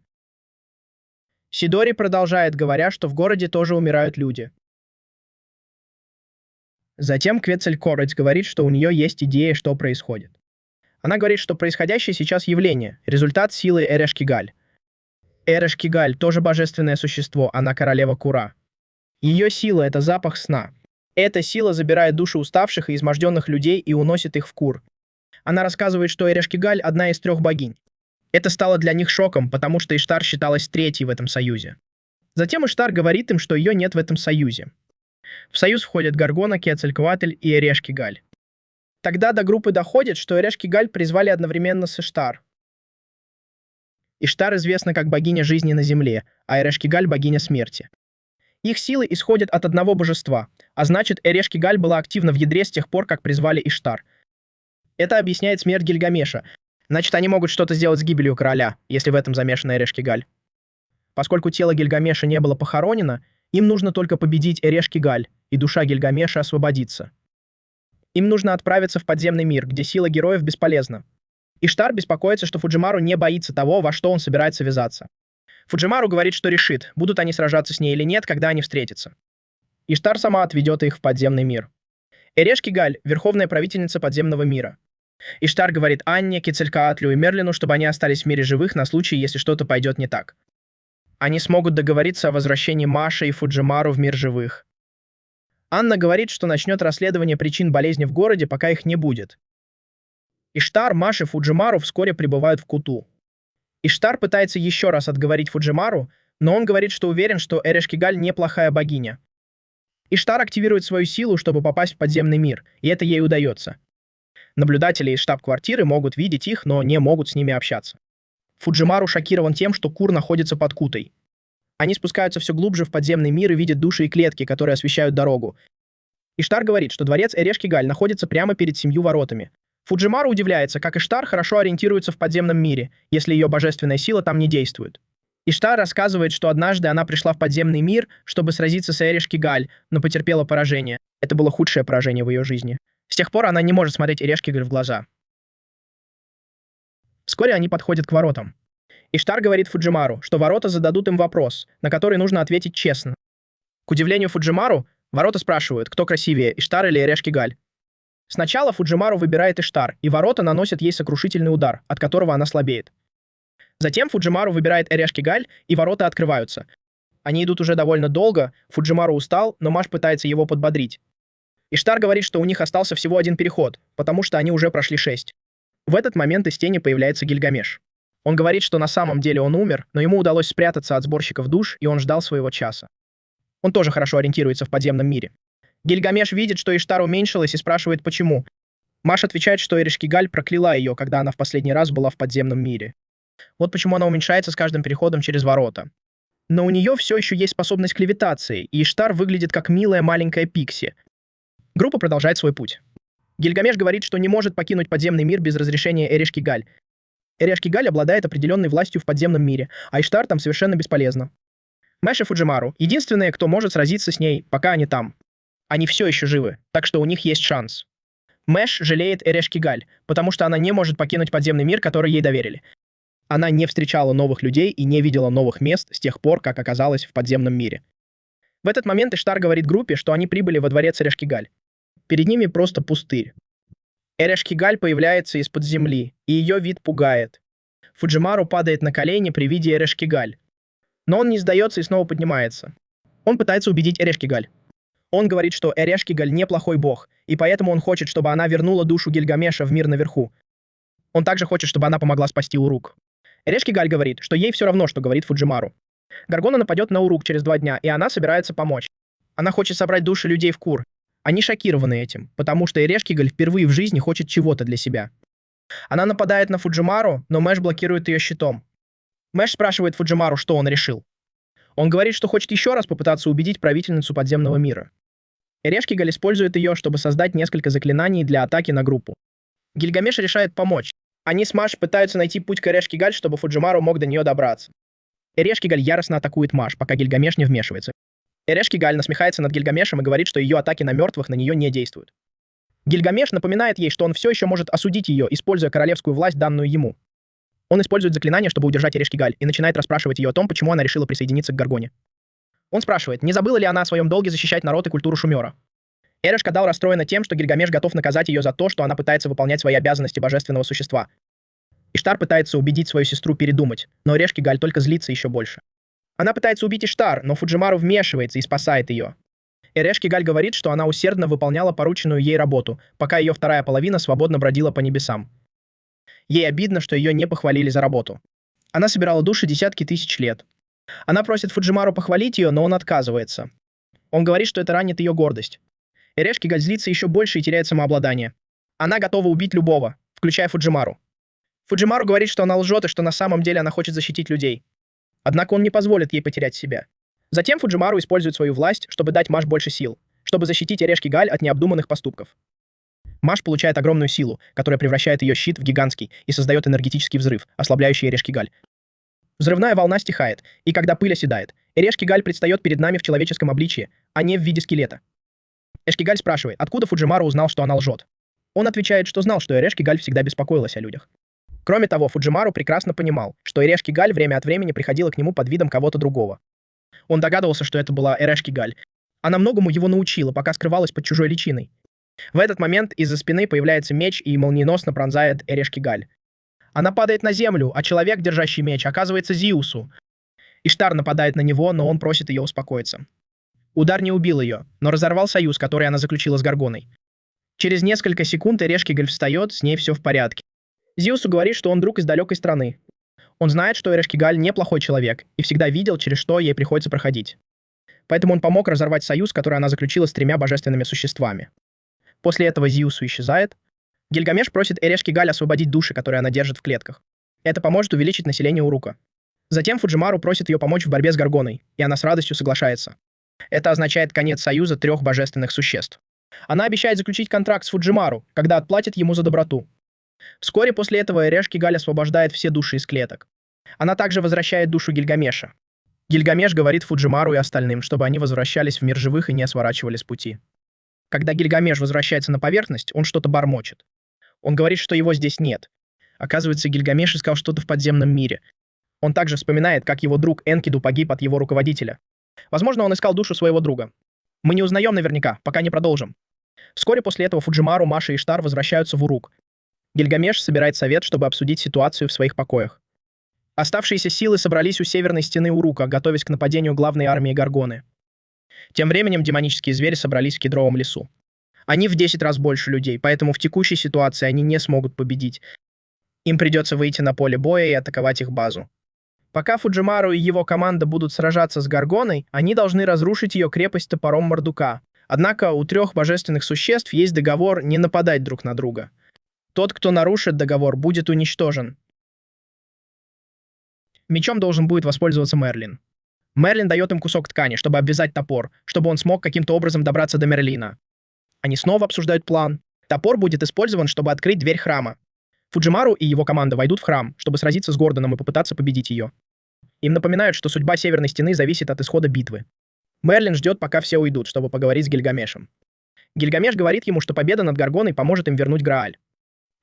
Сидори продолжает, говоря, что в городе тоже умирают люди. Затем Квецалькороть говорит, что у нее есть идея, что происходит. Она говорит, что происходящее сейчас явление – результат силы Эрешкигаль. Эрешкигаль – тоже божественное существо, она королева Кура. Ее сила – это запах сна. Эта сила забирает души уставших и изможденных людей и уносит их в Кур. Она рассказывает, что Эрешкигаль – одна из 3 богинь. Это стало для них шоком, потому что Иштар считалась 3-й в этом союзе. Затем Иштар говорит им, что ее нет в этом союзе. В союз входят Гаргона, Кецалькоатль и Эрешкигаль. Тогда до группы доходит, что Эрешкигаль призвали одновременно с Иштар. Иштар известна как богиня жизни на земле, а Эрешкигаль – богиня смерти. Их силы исходят от одного божества, а значит, Эрешкигаль была активна в ядре с тех пор, как призвали Иштар. Это объясняет смерть Гильгамеша. Значит, они могут что-то сделать с гибелью короля, если в этом замешана Эрешкигаль. Поскольку тело Гильгамеша не было похоронено, им нужно только победить Эрешкигаль, и душа Гильгамеша освободится. Им нужно отправиться в подземный мир, где сила героев бесполезна. Иштар беспокоится, что Фуджимару не боится того, во что он собирается ввязаться. Фуджимару говорит, что решит, будут они сражаться с ней или нет, когда они встретятся. Иштар сама отведет их в подземный мир. Эрешкигаль – верховная правительница подземного мира. Иштар говорит Анне, Кецалькоатлю и Мерлину, чтобы они остались в мире живых на случай, если что-то пойдет не так. Они смогут договориться о возвращении Маши и Фуджимару в мир живых. Анна говорит, что начнет расследование причин болезни в городе, пока их не будет. Иштар, Маш и Фуджимару вскоре прибывают в Куту. Иштар пытается еще раз отговорить Фуджимару, но он говорит, что уверен, что Эрешкигаль неплохая богиня. Иштар активирует свою силу, чтобы попасть в подземный мир, и это ей удается. Наблюдатели из штаб-квартиры могут видеть их, но не могут с ними общаться. Фуджимару шокирован тем, что Кур находится под Кутой. Они спускаются все глубже в подземный мир и видят души и клетки, которые освещают дорогу. Иштар говорит, что дворец Эрешкигаль находится прямо перед 7 воротами. Фуджимару удивляется, как Иштар хорошо ориентируется в подземном мире, если ее божественная сила там не действует. Иштар рассказывает, что однажды она пришла в подземный мир, чтобы сразиться с Эрешкигаль, но потерпела поражение. Это было худшее поражение в ее жизни. С тех пор она не может смотреть Эрешкигаль в глаза. Вскоре они подходят к воротам. Иштар говорит Фуджимару, что ворота зададут им вопрос, на который нужно ответить честно. К удивлению Фуджимару, ворота спрашивают, кто красивее, Иштар или Эрешкигаль. Сначала Фуджимару выбирает Иштар, и ворота наносят ей сокрушительный удар, от которого она слабеет. Затем Фуджимару выбирает Эрешкигаль, и ворота открываются. Они идут уже довольно долго, Фуджимару устал, но Маш пытается его подбодрить. Иштар говорит, что у них остался всего 1 переход, потому что они уже прошли 6. В этот момент из тени появляется Гильгамеш. Он говорит, что на самом деле он умер, но ему удалось спрятаться от сборщиков душ, и он ждал своего часа. Он тоже хорошо ориентируется в подземном мире. Гильгамеш видит, что Иштар уменьшилась и спрашивает, почему. Маш отвечает, что Эрешкигаль прокляла ее, когда она в последний раз была в подземном мире. Вот почему она уменьшается с каждым переходом через ворота. Но у нее все еще есть способность к левитации, и Иштар выглядит как милая маленькая пикси. Группа продолжает свой путь. Гильгамеш говорит, что не может покинуть подземный мир без разрешения Эрешкигаль. Эрешкигаль обладает определенной властью в подземном мире, а Иштар там совершенно бесполезна. Мэш и Фуджимару — единственные, кто может сразиться с ней, пока они там. Они все еще живы, так что у них есть шанс. Мэш жалеет Эрешкигаль, потому что она не может покинуть подземный мир, который ей доверили. Она не встречала новых людей и не видела новых мест с тех пор, как оказалась в подземном мире. В этот момент Иштар говорит группе, что они прибыли во дворец Эрешкигаль. Перед ними просто пустырь. Эрешкигаль появляется из-под земли, и ее вид пугает. Фуджимару падает на колени при виде Эрешкигаль. Но он не сдается и снова поднимается. Он пытается убедить Эрешкигаль. Он говорит, что Эрешкигаль неплохой бог, и поэтому он хочет, чтобы она вернула душу Гильгамеша в мир наверху. Он также хочет, чтобы она помогла спасти Урук. Эрешкигаль говорит, что ей все равно, что говорит Фуджимару. Гаргона нападет на Урук через 2 дня, и она собирается помочь. Она хочет собрать души людей в Кур. Они шокированы этим, потому что Эрешкигаль впервые в жизни хочет чего-то для себя. Она нападает на Фуджимару, но Мэш блокирует ее щитом. Мэш спрашивает Фуджимару, что он решил. Он говорит, что хочет еще раз попытаться убедить правительницу подземного мира. Эрешкигаль использует ее, чтобы создать несколько заклинаний для атаки на группу. Гильгамеш решает помочь. Они с Маш пытаются найти путь к Эрешкигаль, чтобы Фуджимару мог до нее добраться. Эрешкигаль яростно атакует Маш, пока Гильгамеш не вмешивается. Эрешкигаль насмехается над Гильгамешем и говорит, что ее атаки на мертвых на нее не действуют. Гильгамеш напоминает ей, что он все еще может осудить ее, используя королевскую власть, данную ему. Он использует заклинание, чтобы удержать Эрешкигаль, и начинает расспрашивать ее о том, почему она решила присоединиться к Гаргоне. Он спрашивает, не забыла ли она о своем долге защищать народ и культуру Шумера. Эрешкадал расстроена тем, что Гильгамеш готов наказать ее за то, что она пытается выполнять свои обязанности божественного существа. Иштар пытается убедить свою сестру передумать, но Эрешкигаль только злится еще больше. Она пытается убить Иштар, но Фуджимару вмешивается и спасает ее. Эрешкигаль говорит, что она усердно выполняла порученную ей работу, пока ее вторая половина свободно бродила по небесам. Ей обидно, что ее не похвалили за работу. Она собирала души десятки тысяч лет. Она просит Фуджимару похвалить ее, но он отказывается. Он говорит, что это ранит ее гордость. Эрешкигаль злится еще больше и теряет самообладание. Она готова убить любого, включая Фуджимару. Фуджимару говорит, что она лжет и что на самом деле она хочет защитить людей. Однако он не позволит ей потерять себя. Затем Фуджимару использует свою власть, чтобы дать Маш больше сил, чтобы защитить Эрешкигаль от необдуманных поступков. Маш получает огромную силу, которая превращает ее щит в гигантский и создает энергетический взрыв, ослабляющий Эрешкигаль. Взрывная волна стихает, и когда пыль оседает, Эрешкигаль предстает перед нами в человеческом обличии, а не в виде скелета. Эшкигаль спрашивает, откуда Фуджимару узнал, что она лжет. Он отвечает, что знал, что Эрешкигаль всегда беспокоилась о людях. Кроме того, Фуджимару прекрасно понимал, что Эрешкигаль время от времени приходила к нему под видом кого-то другого. Он догадывался, что это была Эрешкигаль. Она многому его научила, пока скрывалась под чужой личиной. В этот момент из-за спины появляется меч и молниеносно пронзает Эрешкигаль. Она падает на землю, а человек, держащий меч, оказывается Зиусу. Иштар нападает на него, но он просит ее успокоиться. Удар не убил ее, но разорвал союз, который она заключила с Гаргоной. Через несколько секунд Эрешкигаль встает, с ней все в порядке. Зиусу говорит, что он друг из далекой страны. Он знает, что Эрешкигаль неплохой человек и всегда видел, через что ей приходится проходить. Поэтому он помог разорвать союз, который она заключила с 3 божественными существами. После этого Зиусу исчезает. Гильгамеш просит Эрешкигаль освободить души, которые она держит в клетках. Это поможет увеличить население Урука. Затем Фуджимару просит ее помочь в борьбе с Гаргоной, и она с радостью соглашается. Это означает конец союза 3 божественных существ. Она обещает заключить контракт с Фуджимару, когда отплатит ему за доброту. Вскоре после этого Эрешкигаль освобождает все души из клеток. Она также возвращает душу Гильгамеша. Гильгамеш говорит Фуджимару и остальным, чтобы они возвращались в мир живых и не сворачивали с пути. Когда Гильгамеш возвращается на поверхность, он что-то бормочет. Он говорит, что его здесь нет. Оказывается, Гильгамеш искал что-то в подземном мире. Он также вспоминает, как его друг Энкиду погиб от его руководителя. Возможно, он искал душу своего друга. Мы не узнаем наверняка, пока не продолжим. Вскоре после этого Фуджимару, Маша и Иштар возвращаются в Урук. Гильгамеш собирает совет, чтобы обсудить ситуацию в своих покоях. Оставшиеся силы собрались у северной стены Урука, готовясь к нападению главной армии Гаргоны. Тем временем демонические звери собрались в кедровом лесу. Они в 10 раз больше людей, поэтому в текущей ситуации они не смогут победить. Им придется выйти на поле боя и атаковать их базу. Пока Фуджимару и его команда будут сражаться с Гаргоной, они должны разрушить ее крепость топором Мордука. Однако у 3 божественных существ есть договор не нападать друг на друга. Тот, кто нарушит договор, будет уничтожен. Мечом должен будет воспользоваться Мерлин. Мерлин дает им кусок ткани, чтобы обвязать топор, чтобы он смог каким-то образом добраться до Мерлина. Они снова обсуждают план. Топор будет использован, чтобы открыть дверь храма. Фуджимару и его команда войдут в храм, чтобы сразиться с Гордоном и попытаться победить ее. Им напоминают, что судьба Северной Стены зависит от исхода битвы. Мерлин ждет, пока все уйдут, чтобы поговорить с Гильгамешем. Гильгамеш говорит ему, что победа над Гаргоной поможет им вернуть Грааль.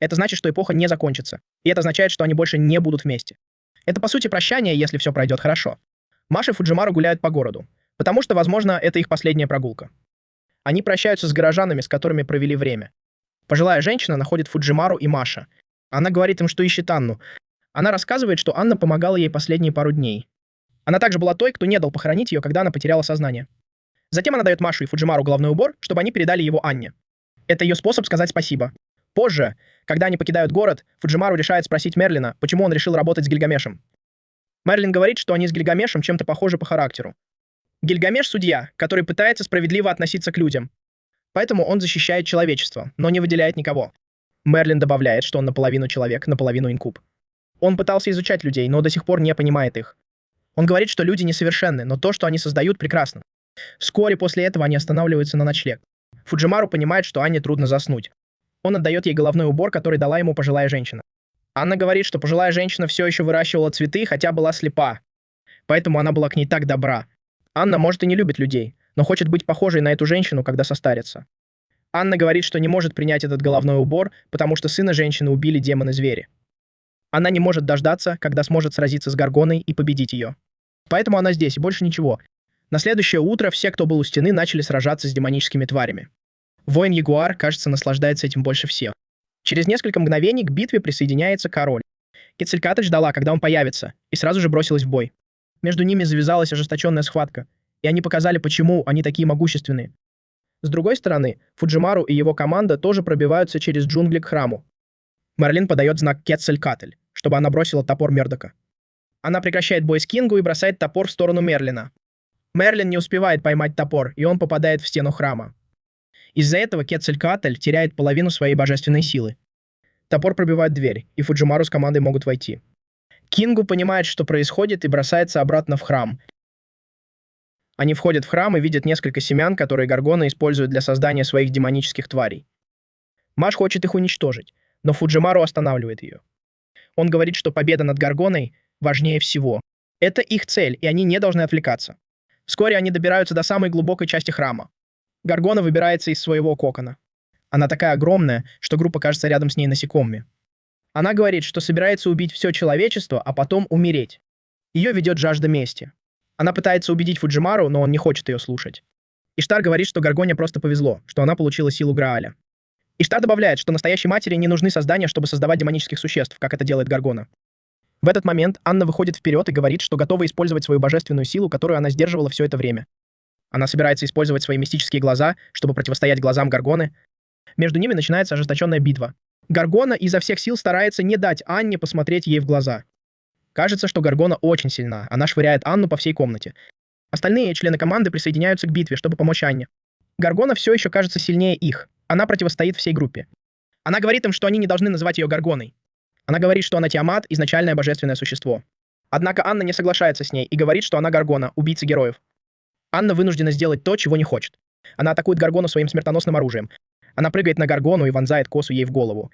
Это значит, что эпоха не закончится. И это означает, что они больше не будут вместе. Это, по сути, прощание, если все пройдет хорошо. Маша и Фуджимару гуляют по городу, потому что, возможно, это их последняя прогулка. Они прощаются с горожанами, с которыми провели время. Пожилая женщина находит Фуджимару и Маша. Она говорит им, что ищет Анну. Она рассказывает, что Анна помогала ей последние пару дней. Она также была той, кто не дал похоронить ее, когда она потеряла сознание. Затем она дает Машу и Фуджимару головной убор, чтобы они передали его Анне. Это ее способ сказать спасибо. Позже, когда они покидают город, Фуджимару решает спросить Мерлина, почему он решил работать с Гильгамешем. Мерлин говорит, что они с Гильгамешем чем-то похожи по характеру. Гильгамеш — судья, который пытается справедливо относиться к людям. Поэтому он защищает человечество, но не выделяет никого. Мерлин добавляет, что он наполовину человек, наполовину инкуб. Он пытался изучать людей, но до сих пор не понимает их. Он говорит, что люди несовершенны, но то, что они создают, прекрасно. Вскоре после этого они останавливаются на ночлег. Фуджимару понимает, что Анне трудно заснуть. Он отдает ей головной убор, который дала ему пожилая женщина. Анна говорит, что пожилая женщина все еще выращивала цветы, хотя была слепа. Поэтому она была к ней так добра. Анна, может, и не любит людей, но хочет быть похожей на эту женщину, когда состарится. Анна говорит, что не может принять этот головной убор, потому что сына женщины убили демоны-звери. Она не может дождаться, когда сможет сразиться с Гаргоной и победить ее. Поэтому она здесь, и больше ничего. На следующее утро все, кто был у стены, начали сражаться с демоническими тварями. Воин-ягуар, кажется, наслаждается этим больше всех. Через несколько мгновений к битве присоединяется король. Кецалькатль ждала, когда он появится, и сразу же бросилась в бой. Между ними завязалась ожесточенная схватка, и они показали, почему они такие могущественные. С другой стороны, Фуджимару и его команда тоже пробиваются через джунгли к храму. Мерлин подает знак Кецалькатль, чтобы она бросила топор Мердока. Она прекращает бой с Кингу и бросает топор в сторону Мерлина. Мерлин не успевает поймать топор, и он попадает в стену храма. Из-за этого Кецалькатль теряет половину своей божественной силы. Топор пробивает дверь, и Фуджимару с командой могут войти. Кингу понимает, что происходит, и бросается обратно в храм. Они входят в храм и видят несколько семян, которые Гаргона использует для создания своих демонических тварей. Маш хочет их уничтожить, но Фуджимару останавливает ее. Он говорит, что победа над Гаргоной важнее всего. Это их цель, и они не должны отвлекаться. Вскоре они добираются до самой глубокой части храма. Гаргона выбирается из своего кокона. Она такая огромная, что группа кажется рядом с ней насекомыми. Она говорит, что собирается убить все человечество, а потом умереть. Ее ведет жажда мести. Она пытается убедить Фуджимару, но он не хочет ее слушать. Иштар говорит, что Гаргоне просто повезло, что она получила силу Грааля. Иштар добавляет, что настоящей матери не нужны создания, чтобы создавать демонических существ, как это делает Гаргона. В этот момент Анна выходит вперед и говорит, что готова использовать свою божественную силу, которую она сдерживала все это время. Она собирается использовать свои мистические глаза, чтобы противостоять глазам Гаргоны. Между ними начинается ожесточенная битва. Гаргона изо всех сил старается не дать Анне посмотреть ей в глаза. Кажется, что Гаргона очень сильна. Она швыряет Анну по всей комнате. Остальные члены команды присоединяются к битве, чтобы помочь Анне. Гаргона все еще кажется сильнее их. Она противостоит всей группе. Она говорит им, что они не должны называть ее Гаргоной. Она говорит, что она Тиамат, изначальное божественное существо. Однако Анна не соглашается с ней и говорит, что она Гаргона, убийца героев. Анна вынуждена сделать то, чего не хочет. Она атакует Гаргону своим смертоносным оружием. Она прыгает на Гаргону и вонзает косу ей в голову.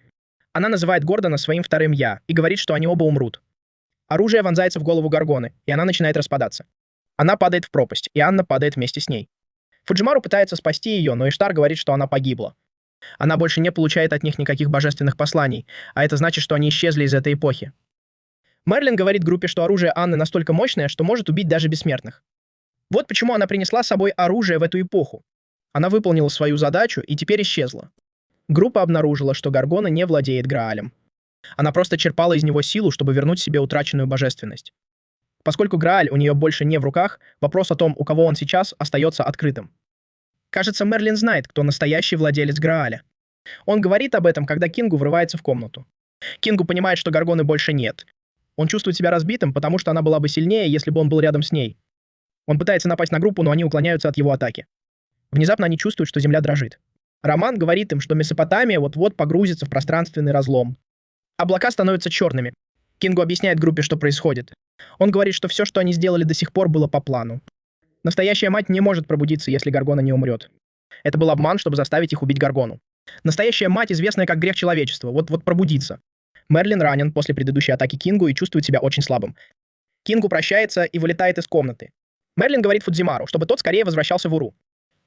Она называет Гордона своим вторым «я» и говорит, что они оба умрут. Оружие вонзается в голову Гаргоны, и она начинает распадаться. Она падает в пропасть, и Анна падает вместе с ней. Фуджимару пытается спасти ее, но Иштар говорит, что она погибла. Она больше не получает от них никаких божественных посланий, а это значит, что они исчезли из этой эпохи. Мерлин говорит группе, что оружие Анны настолько мощное, что может убить даже бессмертных. Вот почему она принесла с собой оружие в эту эпоху. Она выполнила свою задачу и теперь исчезла. Группа обнаружила, что Гаргона не владеет Граалем. Она просто черпала из него силу, чтобы вернуть себе утраченную божественность. Поскольку Грааль у нее больше не в руках, вопрос о том, у кого он сейчас, остается открытым. Кажется, Мерлин знает, кто настоящий владелец Грааля. Он говорит об этом, когда Кингу врывается в комнату. Кингу понимает, что Гаргоны больше нет. Он чувствует себя разбитым, потому что она была бы сильнее, если бы он был рядом с ней. Он пытается напасть на группу, но они уклоняются от его атаки. Внезапно они чувствуют, что земля дрожит. Роман говорит им, что Месопотамия вот-вот погрузится в пространственный разлом. Облака становятся черными. Кингу объясняет группе, что происходит. Он говорит, что все, что они сделали до сих пор, было по плану. Настоящая мать не может пробудиться, если Гаргона не умрет. Это был обман, чтобы заставить их убить Гаргону. Настоящая мать, известная как грех человечества, вот-вот пробудится. Мерлин ранен после предыдущей атаки Кингу и чувствует себя очень слабым. Кингу прощается и вылетает из комнаты. Мерлин говорит Фудзимару, чтобы тот скорее возвращался в Уру.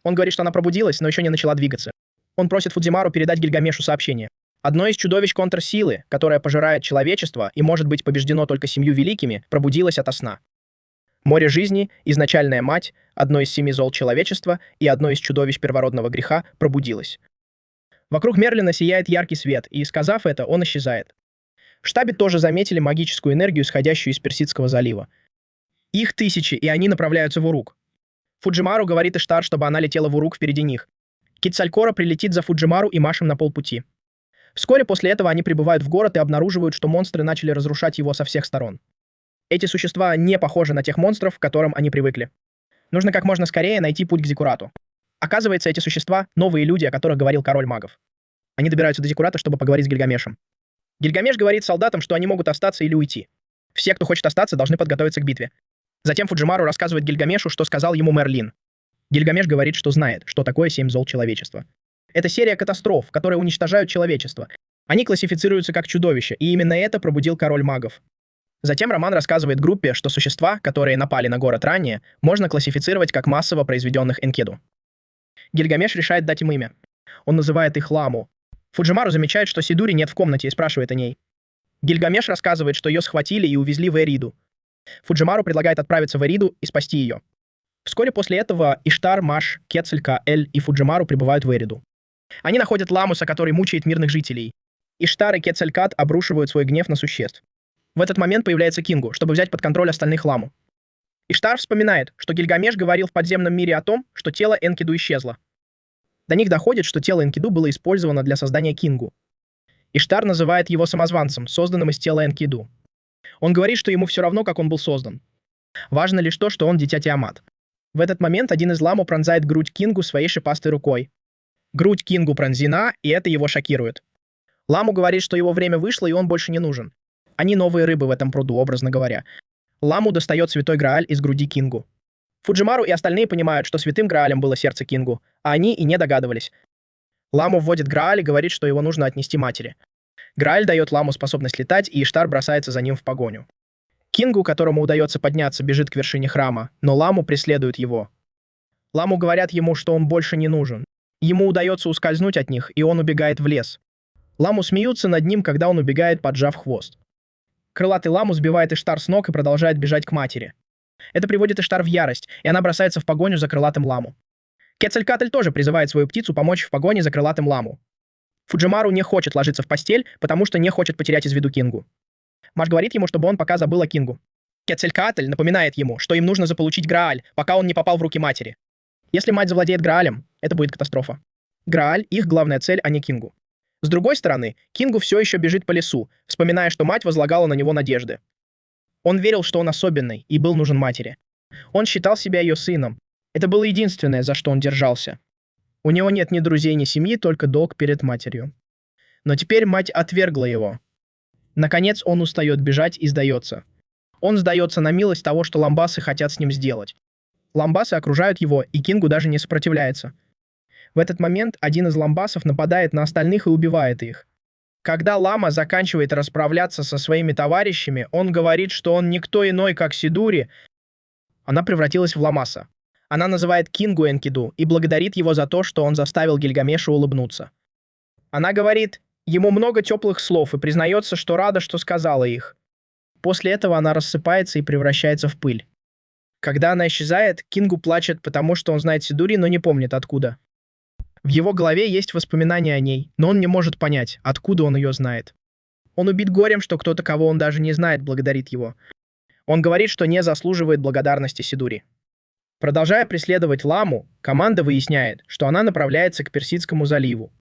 Он говорит, что она пробудилась, но еще не начала двигаться. Он просит Фудзимару передать Гильгамешу сообщение. Одно из чудовищ контрсилы, которое пожирает человечество и может быть побеждено только 7 великими, пробудилось ото сна. Море жизни, изначальная мать, одно из 7 зол человечества и одно из чудовищ первородного греха пробудилось. Вокруг Мерлина сияет яркий свет, и, сказав это, он исчезает. В штабе тоже заметили магическую энергию, исходящую из Персидского залива. Их тысячи, и они направляются в Урук. Фуджимару говорит Иштар, чтобы она летела в Урук впереди них. Кицалькора прилетит за Фуджимару и Машем на полпути. Вскоре после этого они прибывают в город и обнаруживают, что монстры начали разрушать его со всех сторон. Эти существа не похожи на тех монстров, к которым они привыкли. Нужно как можно скорее найти путь к Зиккурату. Оказывается, эти существа — новые люди, о которых говорил король магов. Они добираются до Зиккурата, чтобы поговорить с Гильгамешем. Гильгамеш говорит солдатам, что они могут остаться или уйти. Все, кто хочет остаться, должны подготовиться к битве. Затем Фуджимару рассказывает Гильгамешу, что сказал ему Мерлин. Гильгамеш говорит, что знает, что такое 7 зол человечества. Это серия катастроф, которые уничтожают человечество. Они классифицируются как чудовища, и именно это пробудил король магов. Затем Роман рассказывает группе, что существа, которые напали на город ранее, можно классифицировать как массово произведенных Энкиду. Гильгамеш решает дать им имя. Он называет их Ламу. Фуджимару замечает, что Сидури нет в комнате и спрашивает о ней. Гильгамеш рассказывает, что ее схватили и увезли в Эриду. Фуджимару предлагает отправиться в Эриду и спасти ее. Вскоре после этого Иштар, Маш, Кецалькаэтль и Фуджимару прибывают в Эриду. Они находят Ламуса, который мучает мирных жителей. Иштар и Кецалькат обрушивают свой гнев на существ. В этот момент появляется Кингу, чтобы взять под контроль остальных Ламу. Иштар вспоминает, что Гильгамеш говорил в подземном мире о том, что тело Энкиду исчезло. До них доходит, что тело Энкиду было использовано для создания Кингу. Иштар называет его самозванцем, созданным из тела Энкиду. Он говорит, что ему все равно, как он был создан. Важно лишь то, что он дитя Тиамат. В этот момент один из Ламу пронзает грудь Кингу своей шипастой рукой. Грудь Кингу пронзена, и это его шокирует. Ламу говорит, что его время вышло, и он больше не нужен. Они новые рыбы в этом пруду, образно говоря. Ламу достает святой Грааль из груди Кингу. Фуджимару и остальные понимают, что святым Граалем было сердце Кингу, а они и не догадывались. Ламу вводит Грааль и говорит, что его нужно отнести матери. Грааль дает Ламу способность летать, и Иштар бросается за ним в погоню. Кингу, которому удается подняться, бежит к вершине храма, но Ламу преследует его. Ламу говорят ему, что он больше не нужен. Ему удается ускользнуть от них, и он убегает в лес. Ламу смеются над ним, когда он убегает, поджав хвост. Крылатый Ламу сбивает Иштар с ног и продолжает бежать к матери. Это приводит Иштар в ярость, и она бросается в погоню за крылатым Ламу. Кецалькатль тоже призывает свою птицу помочь в погоне за крылатым Ламу. Фуджимару не хочет ложиться в постель, потому что не хочет потерять из виду Кингу. Маш говорит ему, чтобы он пока забыл о Кингу. Кецалькатль напоминает ему, что им нужно заполучить Грааль, пока он не попал в руки матери. Если мать завладеет Граалем, это будет катастрофа. Грааль — их главная цель, а не Кингу. С другой стороны, Кингу все еще бежит по лесу, вспоминая, что мать возлагала на него надежды. Он верил, что он особенный, и был нужен матери. Он считал себя ее сыном. Это было единственное, за что он держался. У него нет ни друзей, ни семьи, только долг перед матерью. Но теперь мать отвергла его. Наконец он устает бежать и сдается. Он сдается на милость того, что ламбасы хотят с ним сделать. Ламбасы окружают его, и Кингу даже не сопротивляется. В этот момент один из ламбасов нападает на остальных и убивает их. Когда Лама заканчивает расправляться со своими товарищами, он говорит, что он никто иной, как Сидури. Она превратилась в Ламаса. Она называет Кингу Энкиду и благодарит его за то, что он заставил Гильгамеша улыбнуться. Она говорит ему много теплых слов и признается, что рада, что сказала их. После этого она рассыпается и превращается в пыль. Когда она исчезает, Кингу плачет, потому что он знает Сидури, но не помнит откуда. В его голове есть воспоминания о ней, но он не может понять, откуда он ее знает. Он убит горем, что кто-то, кого он даже не знает, благодарит его. Он говорит, что не заслуживает благодарности Сидури. Продолжая преследовать Ламу, команда выясняет, что она направляется к Персидскому заливу.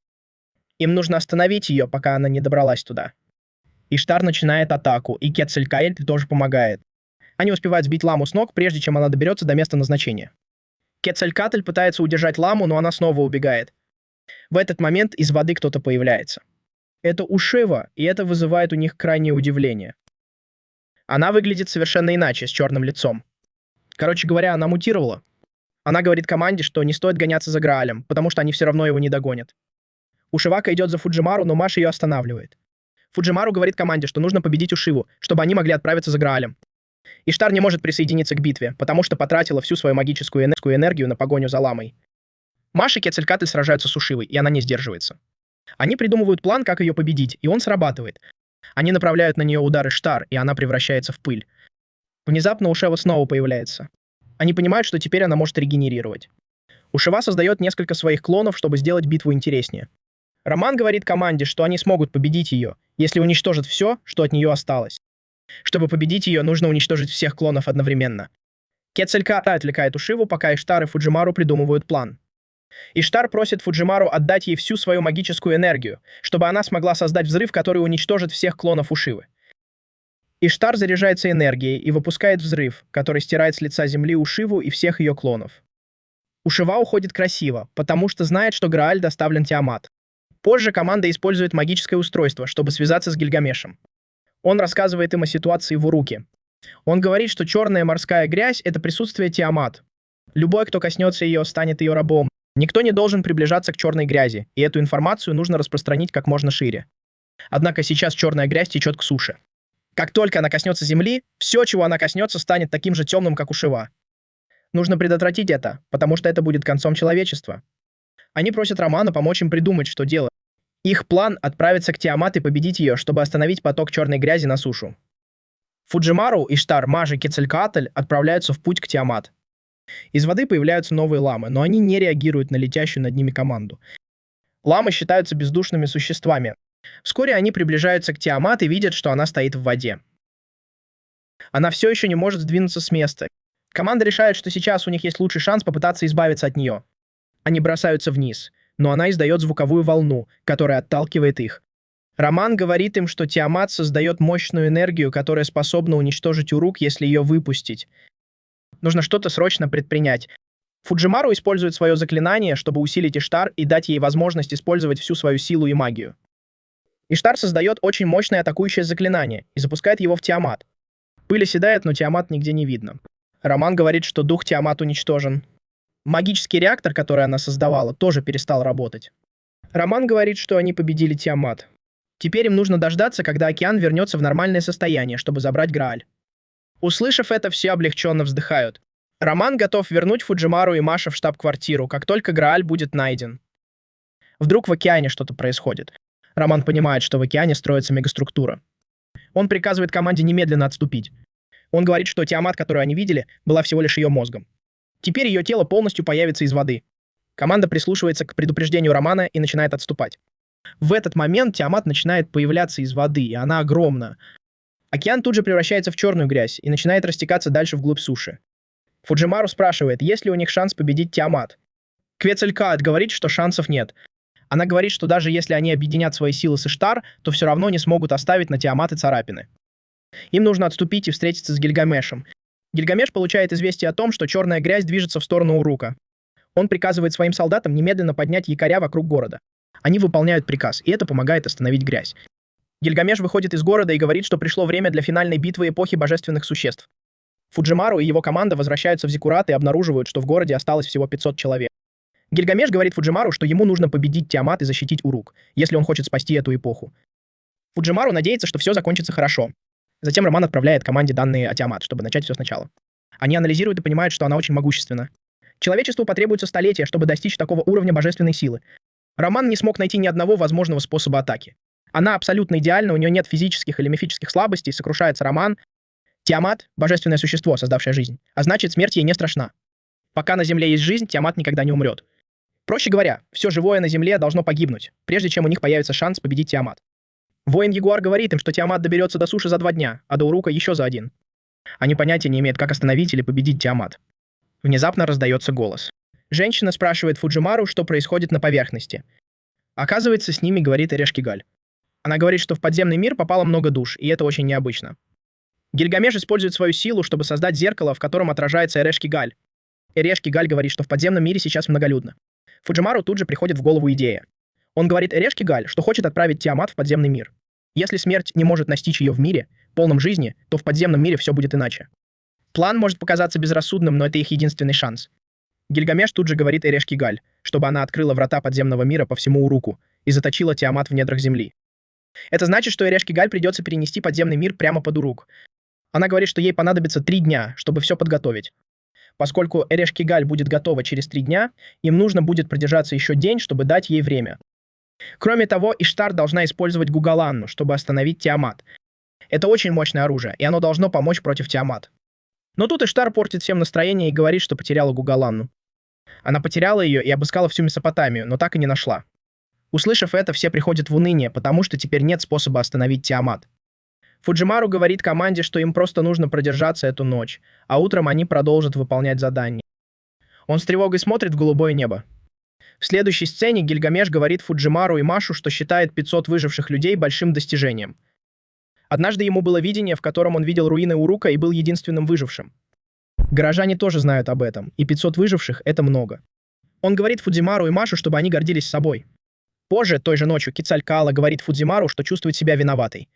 Им нужно остановить ее, пока она не добралась туда. Иштар начинает атаку, и Кецалькатль тоже помогает. Они успевают сбить Ламу с ног, прежде чем она доберется до места назначения. Кецалькатль пытается удержать Ламу, но она снова убегает. В этот момент из воды кто-то появляется. Это Ушива, и это вызывает у них крайнее удивление. Она выглядит совершенно иначе, с черным лицом. Короче говоря, она мутировала. Она говорит команде, что не стоит гоняться за Граалем, потому что они все равно его не догонят. Ушивака идет за Фуджимару, но Маш ее останавливает. Фуджимару говорит команде, что нужно победить Ушиву, чтобы они могли отправиться за Граалем. Иштар не может присоединиться к битве, потому что потратила всю свою магическую энергию на погоню за ламой. Маша и Кецалькатль сражаются с Ушивой, и она не сдерживается. Они придумывают план, как ее победить, и он срабатывает. Они направляют на нее удар Иштар, и она превращается в пыль. Внезапно Ушева снова появляется. Они понимают, что теперь она может регенерировать. Ушева создает несколько своих клонов, чтобы сделать битву интереснее. Роман говорит команде, что они смогут победить ее, если уничтожат все, что от нее осталось. Чтобы победить ее, нужно уничтожить всех клонов одновременно. Кецалькатль отвлекает Ушиву, пока Иштар и Фуджимару придумывают план. Иштар просит Фуджимару отдать ей всю свою магическую энергию, чтобы она смогла создать взрыв, который уничтожит всех клонов Ушивы. Иштар заряжается энергией и выпускает взрыв, который стирает с лица земли Ушиву и всех ее клонов. Ушива уходит красиво, потому что знает, что Грааль доставлен Тиамат. Позже команда использует магическое устройство, чтобы связаться с Гильгамешем. Он рассказывает им о ситуации в Уруке. Он говорит, что черная морская грязь — это присутствие Тиамат. Любой, кто коснется ее, станет ее рабом. Никто не должен приближаться к черной грязи, и эту информацию нужно распространить как можно шире. Однако сейчас черная грязь течет к суше. Как только она коснется земли, все, чего она коснется, станет таким же темным, как Ушива. Нужно предотвратить это, потому что это будет концом человечества. Они просят Романа помочь им придумать, что делать. Их план — отправиться к Тиамат и победить ее, чтобы остановить поток черной грязи на сушу. Фуджимару, Иштар, Мажи и Кецалькатль отправляются в путь к Тиамат. Из воды появляются новые ламы, но они не реагируют на летящую над ними команду. Ламы считаются бездушными существами. Вскоре они приближаются к Тиамат и видят, что она стоит в воде. Она все еще не может сдвинуться с места. Команда решает, что сейчас у них есть лучший шанс попытаться избавиться от нее. Они бросаются вниз, но она издает звуковую волну, которая отталкивает их. Роман говорит им, что Тиамат создает мощную энергию, которая способна уничтожить Урук, если ее выпустить. Нужно что-то срочно предпринять. Фуджимару использует свое заклинание, чтобы усилить Иштар и дать ей возможность использовать всю свою силу и магию. Иштар создает очень мощное атакующее заклинание и запускает его в Тиамат. Пыль оседает, но Тиамат нигде не видно. Роман говорит, что дух Тиамат уничтожен. Магический реактор, который она создавала, тоже перестал работать. Роман говорит, что они победили Тиамат. Теперь им нужно дождаться, когда океан вернется в нормальное состояние, чтобы забрать Грааль. Услышав это, все облегченно вздыхают. Роман готов вернуть Фуджимару и Маша в штаб-квартиру, как только Грааль будет найден. Вдруг в океане что-то происходит. Роман понимает, что в океане строится мегаструктура. Он приказывает команде немедленно отступить. Он говорит, что Тиамат, которую они видели, была всего лишь ее мозгом. Теперь ее тело полностью появится из воды. Команда прислушивается к предупреждению Романа и начинает отступать. В этот момент Тиамат начинает появляться из воды, и она огромна. Океан тут же превращается в черную грязь и начинает растекаться дальше вглубь суши. Фуджимару спрашивает, есть ли у них шанс победить Тиамат. Кецалькатль говорит, что шансов нет. Она говорит, что даже если они объединят свои силы с Иштар, то все равно не смогут оставить на Тиамат и царапины. Им нужно отступить и встретиться с Гильгамешем. Гильгамеш получает известие о том, что черная грязь движется в сторону Урука. Он приказывает своим солдатам немедленно поднять якоря вокруг города. Они выполняют приказ, и это помогает остановить грязь. Гильгамеш выходит из города и говорит, что пришло время для финальной битвы эпохи божественных существ. Фуджимару и его команда возвращаются в Зиккурат и обнаруживают, что в городе осталось всего 500 человек. Гильгамеш говорит Фуджимару, что ему нужно победить Тиамат и защитить Урук, если он хочет спасти эту эпоху. Фуджимару надеется, что все закончится хорошо. Затем Роман отправляет команде данные о Тиамат, чтобы начать все сначала. Они анализируют и понимают, что она очень могущественна. Человечеству потребуется столетия, чтобы достичь такого уровня божественной силы. Роман не смог найти ни одного возможного способа атаки. Она абсолютно идеальна, у нее нет физических или мифических слабостей, сокрушается Роман. Тиамат — божественное существо, создавшее жизнь, а значит, смерть ей не страшна. Пока на Земле есть жизнь, Тиамат никогда не умрет. Проще говоря, все живое на Земле должно погибнуть, прежде чем у них появится шанс победить Тиамат. Воин-ягуар говорит им, что Тиамат доберется до суши за 2 дня, а до Урука еще за 1. Они понятия не имеют, как остановить или победить Тиамат. Внезапно раздается голос. Женщина спрашивает Фуджимару, что происходит на поверхности. Оказывается, с ними говорит Эрешкигаль. Она говорит, что в подземный мир попало много душ, и это очень необычно. Гильгамеш использует свою силу, чтобы создать зеркало, в котором отражается Эрешкигаль. Эрешкигаль говорит, что в подземном мире сейчас многолюдно. Фуджимару тут же приходит в голову идея. Он говорит Эрешкигаль, что хочет отправить Тиамат в подземный мир. Если смерть не может настичь ее в мире, полном жизни, то в подземном мире все будет иначе. План может показаться безрассудным, но это их единственный шанс. Гильгамеш тут же говорит Эрешкигаль, чтобы она открыла врата подземного мира по всему Уруку и заточила Тиамат в недрах земли. Это значит, что Эрешкигаль придется перенести подземный мир прямо под Урук. Она говорит, что ей понадобится 3 дня, чтобы все подготовить. Поскольку Эреш-Кигаль будет готова через 3 дня, им нужно будет продержаться еще день, чтобы дать ей время. Кроме того, Иштар должна использовать Гугаланну, чтобы остановить Тиамат. Это очень мощное оружие, и оно должно помочь против Тиамат. Но тут Иштар портит всем настроение и говорит, что потеряла Гугаланну. Она потеряла ее и обыскала всю Месопотамию, но так и не нашла. Услышав это, все приходят в уныние, потому что теперь нет способа остановить Тиамат. Фуджимару говорит команде, что им просто нужно продержаться эту ночь, а утром они продолжат выполнять задание. Он с тревогой смотрит в голубое небо. В следующей сцене Гильгамеш говорит Фуджимару и Машу, что считает 500 выживших людей большим достижением. Однажды ему было видение, в котором он видел руины Урука и был единственным выжившим. Горожане тоже знают об этом, и 500 выживших — это много. Он говорит Фудзимару и Машу, чтобы они гордились собой. Позже, той же ночью, Кецалькаала говорит Фудзимару, что чувствует себя виноватой.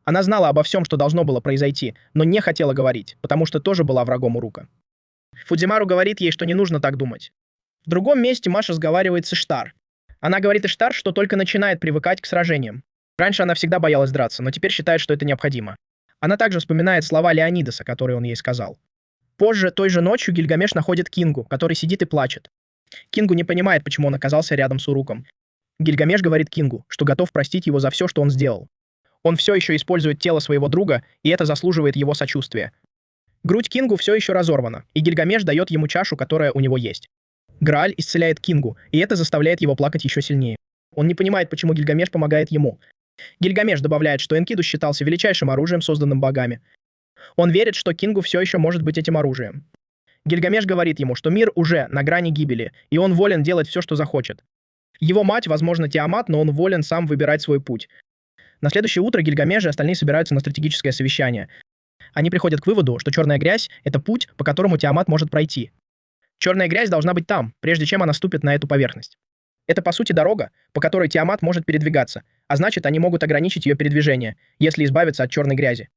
Она знала обо всем, что должно было произойти, но не хотела говорить, потому что тоже была врагом Урука. Фудзимару говорит ей, что не нужно так думать. В другом месте Маша разговаривает с Иштар. Она говорит Иштар, что только начинает привыкать к сражениям. Раньше она всегда боялась драться, но теперь считает, что это необходимо. Она также вспоминает слова Леонидаса, которые он ей сказал. Позже, той же ночью, Гильгамеш находит Кингу, который сидит и плачет. Кингу не понимает, почему он оказался рядом с Уруком. Гильгамеш говорит Кингу, что готов простить его за все, что он сделал. Он все еще использует тело своего друга, и это заслуживает его сочувствия. Грудь Кингу все еще разорвана, и Гильгамеш дает ему чашу, которая у него есть. Грааль исцеляет Кингу, и это заставляет его плакать еще сильнее. Он не понимает, почему Гильгамеш помогает ему. Гильгамеш добавляет, что Энкиду считался величайшим оружием, созданным богами. Он верит, что Кингу все еще может быть этим оружием. Гильгамеш говорит ему, что мир уже на грани гибели, и он волен делать все, что захочет. Его мать, возможно, Тиамат, но он волен сам выбирать свой путь. На следующее утро Гильгамеш и остальные собираются на стратегическое совещание. Они приходят к выводу, что черная грязь — это путь, по которому Тиамат может пройти. Черная грязь должна быть там, прежде чем она ступит на эту поверхность. Это, по сути, дорога, по которой Тиамат может передвигаться, а значит, они могут ограничить ее передвижение, если избавиться от черной грязи.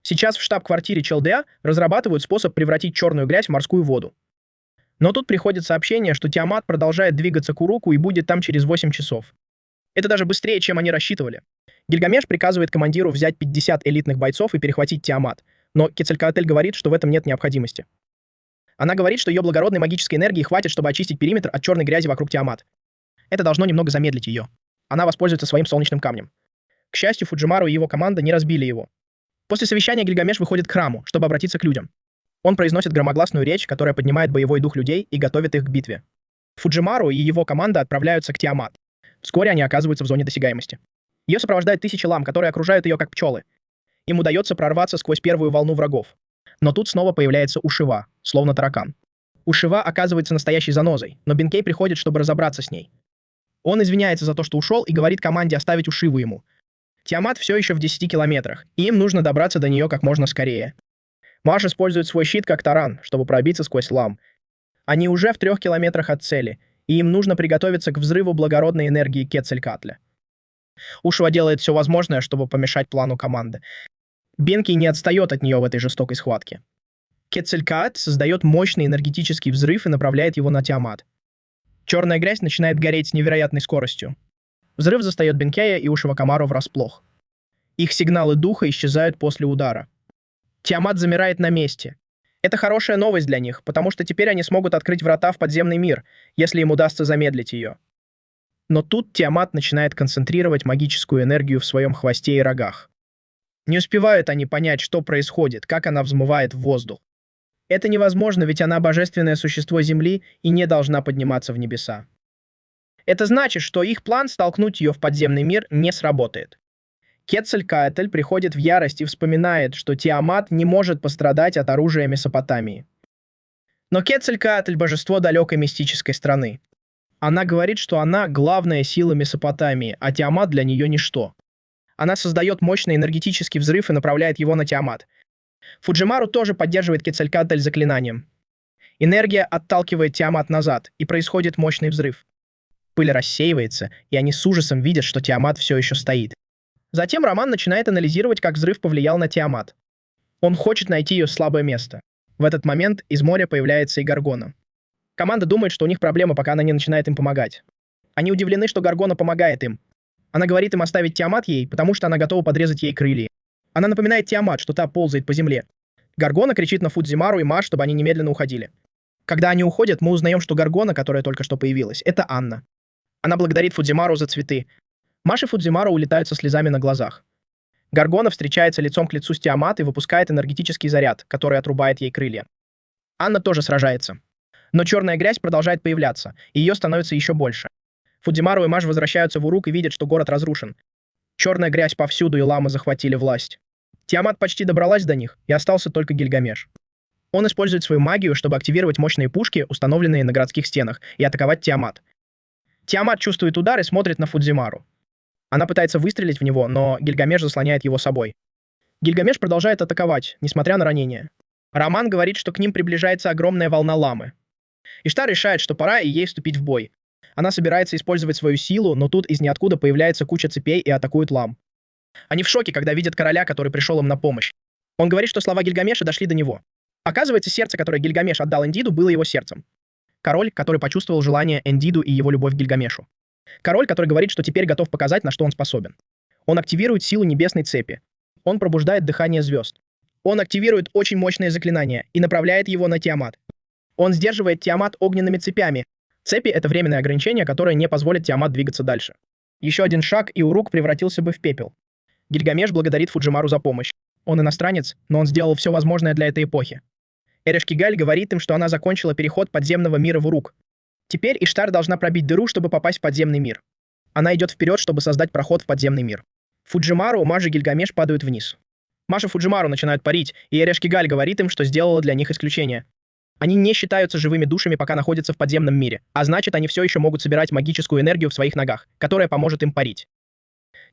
Сейчас в штаб-квартире ЧЛДА разрабатывают способ превратить черную грязь в морскую воду. Но тут приходит сообщение, что Тиамат продолжает двигаться к Уруку и будет там через 8 часов. Это даже быстрее, чем они рассчитывали. Гильгамеш приказывает командиру взять 50 элитных бойцов и перехватить Тиамат, но Кецалькоатль говорит, что в этом нет необходимости. Она говорит, что ее благородной магической энергии хватит, чтобы очистить периметр от черной грязи вокруг Тиамат. Это должно немного замедлить ее. Она воспользуется своим солнечным камнем. К счастью, Фуджимару и его команда не разбили его. После совещания Гильгамеш выходит к храму, чтобы обратиться к людям. Он произносит громогласную речь, которая поднимает боевой дух людей и готовит их к битве. Фуджимару и его команда отправляются к Тиамат. Вскоре они оказываются в зоне досягаемости. Ее сопровождают тысячи лам, которые окружают ее как пчелы. Им удается прорваться сквозь первую волну врагов. Но тут снова появляется Ушива, словно таракан. Ушива оказывается настоящей занозой, но Бенкей приходит, чтобы разобраться с ней. Он извиняется за то, что ушел, и говорит команде оставить Ушиву ему. Тиамат все еще в 10 километрах, и им нужно добраться до нее как можно скорее. Маш использует свой щит как таран, чтобы пробиться сквозь лам. Они уже в 3 километрах от цели, и им нужно приготовиться к взрыву благородной энергии Кецалькоатля. Ушива делает все возможное, чтобы помешать плану команды. Бенкей не отстает от нее в этой жестокой схватке. Кецалькоатль создает мощный энергетический взрыв и направляет его на Тиамат. Черная грязь начинает гореть с невероятной скоростью. Взрыв застает Бенкея и Ушива Камару врасплох. Их сигналы духа исчезают после удара. Тиамат замирает на месте. Это хорошая новость для них, потому что теперь они смогут открыть врата в подземный мир, если им удастся замедлить ее. Но тут Тиамат начинает концентрировать магическую энергию в своем хвосте и рогах. Не успевают они понять, что происходит, как она взмывает в воздух. Это невозможно, ведь она божественное существо Земли и не должна подниматься в небеса. Это значит, что их план столкнуть ее в подземный мир не сработает. Кецалькоатль приходит в ярость и вспоминает, что Тиамат не может пострадать от оружия Месопотамии. Но Кецалькоатль — божество далекой мистической страны. Она говорит, что она — главная сила Месопотамии, а Тиамат для нее ничто. Она создает мощный энергетический взрыв и направляет его на Тиамат. Фуджимару тоже поддерживает Кецалькоатль заклинанием. Энергия отталкивает Тиамат назад, и происходит мощный взрыв. Пыль рассеивается, и они с ужасом видят, что Тиамат все еще стоит. Затем Роман начинает анализировать, как взрыв повлиял на Тиамат. Он хочет найти ее слабое место. В этот момент из моря появляется и Гаргона. Команда думает, что у них проблема, пока она не начинает им помогать. Они удивлены, что Гаргона помогает им. Она говорит им оставить Тиамат ей, потому что она готова подрезать ей крылья. Она напоминает Тиамат, что та ползает по земле. Гаргона кричит на Фудзимару и Маш, чтобы они немедленно уходили. Когда они уходят, мы узнаем, что Гаргона, которая только что появилась, это Анна. Она благодарит Фудзимару за цветы. Маш и Фудзимару улетают со слезами на глазах. Гаргона встречается лицом к лицу с Тиамат и выпускает энергетический заряд, который отрубает ей крылья. Анна тоже сражается. Но черная грязь продолжает появляться, и ее становится еще больше. Фудзимару и Маш возвращаются в Урук и видят, что город разрушен. Черная грязь повсюду, и ламы захватили власть. Тиамат почти добралась до них, и остался только Гильгамеш. Он использует свою магию, чтобы активировать мощные пушки, установленные на городских стенах, и атаковать Тиамат. Тиамат чувствует удар и смотрит на Фудзимару. Она пытается выстрелить в него, но Гильгамеш заслоняет его собой. Гильгамеш продолжает атаковать, несмотря на ранения. Роман говорит, что к ним приближается огромная волна ламы. Иштар решает, что пора и ей вступить в бой. Она собирается использовать свою силу, но тут из ниоткуда появляется куча цепей и атакует лам. Они в шоке, когда видят короля, который пришел им на помощь. Он говорит, что слова Гильгамеша дошли до него. Оказывается, сердце, которое Гильгамеш отдал Эндиду, было его сердцем. Король, который почувствовал желание Эндиду и его любовь к Гильгамешу. Король, который говорит, что теперь готов показать, на что он способен. Он активирует силу небесной цепи. Он пробуждает дыхание звезд. Он активирует очень мощное заклинание и направляет его на Тиамат. Он сдерживает Тиамат огненными цепями. Цепи — это временное ограничение, которое не позволит Тиамат двигаться дальше. Еще один шаг, и Урук превратился бы в пепел. Гильгамеш благодарит Фуджимару за помощь. Он иностранец, но он сделал все возможное для этой эпохи. Эрешкигаль говорит им, что она закончила переход подземного мира в Урук. Теперь Иштар должна пробить дыру, чтобы попасть в подземный мир. Она идет вперед, чтобы создать проход в подземный мир. Фуджимару, Маш и Гильгамеш падают вниз. Маш и Фуджимару начинают парить, и Эрешкигаль говорит им, что сделала для них исключение. Они не считаются живыми душами, пока находятся в подземном мире, а значит, они все еще могут собирать магическую энергию в своих ногах, которая поможет им парить.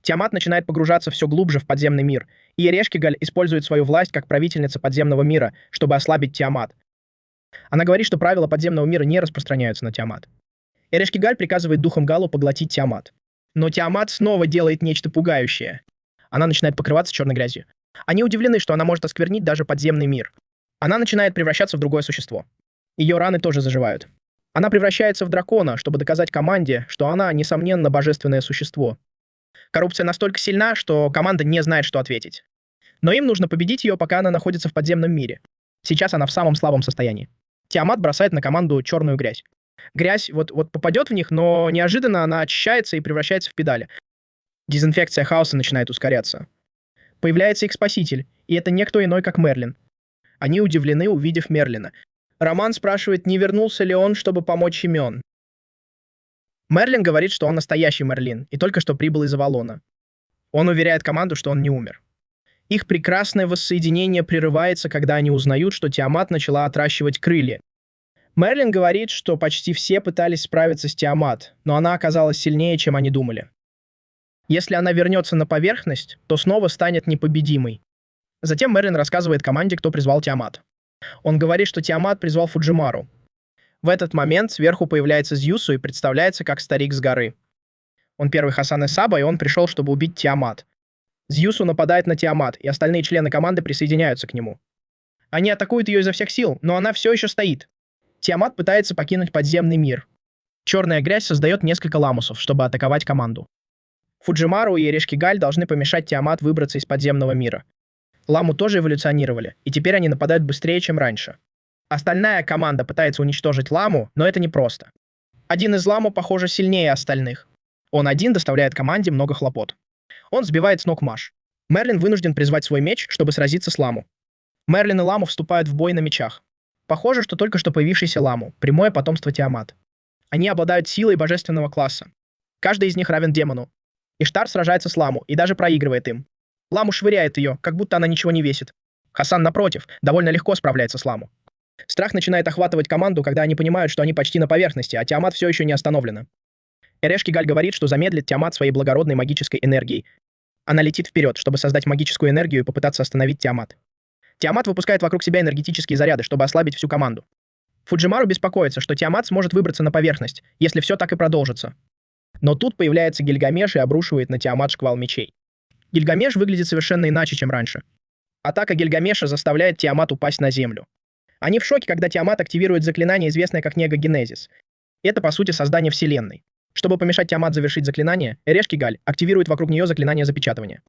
Тиамат начинает погружаться все глубже в подземный мир, и Эрешкигаль использует свою власть как правительница подземного мира, чтобы ослабить Тиамат. Она говорит, что правила подземного мира не распространяются на Тиамат. Эрешкигаль приказывает духам Галу поглотить Тиамат. Но Тиамат снова делает нечто пугающее. Она начинает покрываться черной грязью. Они удивлены, что она может осквернить даже подземный мир. Она начинает превращаться в другое существо. Ее раны тоже заживают. Она превращается в дракона, чтобы доказать команде, что она, несомненно, божественное существо. Коррупция настолько сильна, что команда не знает, что ответить. Но им нужно победить ее, пока она находится в подземном мире. Сейчас она в самом слабом состоянии. Тиамат бросает на команду черную грязь. Грязь вот попадет в них, но неожиданно она очищается и превращается в педали. Дезинфекция хаоса начинает ускоряться. Появляется их спаситель, и это никто иной, как Мерлин. Они удивлены, увидев Мерлина. Роман спрашивает, не вернулся ли он, чтобы помочь Имен. Мерлин говорит, что он настоящий Мерлин, и только что прибыл из Авалона. Он уверяет команду, что он не умер. Их прекрасное воссоединение прерывается, когда они узнают, что Тиамат начала отращивать крылья. Мерлин говорит, что почти все пытались справиться с Тиамат, но она оказалась сильнее, чем они думали. Если она вернется на поверхность, то снова станет непобедимой. Затем Мерлин рассказывает команде, кто призвал Тиамат. Он говорит, что Тиамат призвал Фуджимару. В этот момент сверху появляется Зьюсу и представляется как старик с горы. Он первый Хасан Саба, и он пришел, чтобы убить Тиамат. Зьюсу нападает на Тиамат, и остальные члены команды присоединяются к нему. Они атакуют ее изо всех сил, но она все еще стоит. Тиамат пытается покинуть подземный мир. Черная грязь создает несколько ламусов, чтобы атаковать команду. Фуджимару и Эрешкигаль должны помешать Тиамат выбраться из подземного мира. Ламу тоже эволюционировали, и теперь они нападают быстрее, чем раньше. Остальная команда пытается уничтожить Ламу, но это непросто. Один из Ламу, похоже, сильнее остальных. Он один доставляет команде много хлопот. Он сбивает с ног Маш. Мерлин вынужден призвать свой меч, чтобы сразиться с Ламу. Мерлин и Ламу вступают в бой на мечах. Похоже, что только что появившийся Ламу — прямое потомство Тиамат. Они обладают силой божественного класса. Каждый из них равен демону. Иштар сражается с Ламу и даже проигрывает им. Ламу швыряет ее, как будто она ничего не весит. Хасан, напротив, довольно легко справляется с Ламу. Страх начинает охватывать команду, когда они понимают, что они почти на поверхности, а Тиамат все еще не остановлена. Эрешкигаль говорит, что замедлит Тиамат своей благородной магической энергией. Она летит вперед, чтобы создать магическую энергию и попытаться остановить Тиамат. Тиамат выпускает вокруг себя энергетические заряды, чтобы ослабить всю команду. Фуджимару беспокоится, что Тиамат сможет выбраться на поверхность, если все так и продолжится. Но тут появляется Гильгамеш и обрушивает на Тиамат шквал мечей. Гильгамеш выглядит совершенно иначе, чем раньше. Атака Гильгамеша заставляет Тиамат упасть на землю. Они в шоке, когда Тиамат активирует заклинание, известное как негогенезис. Это, по сути, создание Вселенной. Чтобы помешать Тиамат завершить заклинание, Эрешкигаль активирует вокруг нее заклинание запечатывания.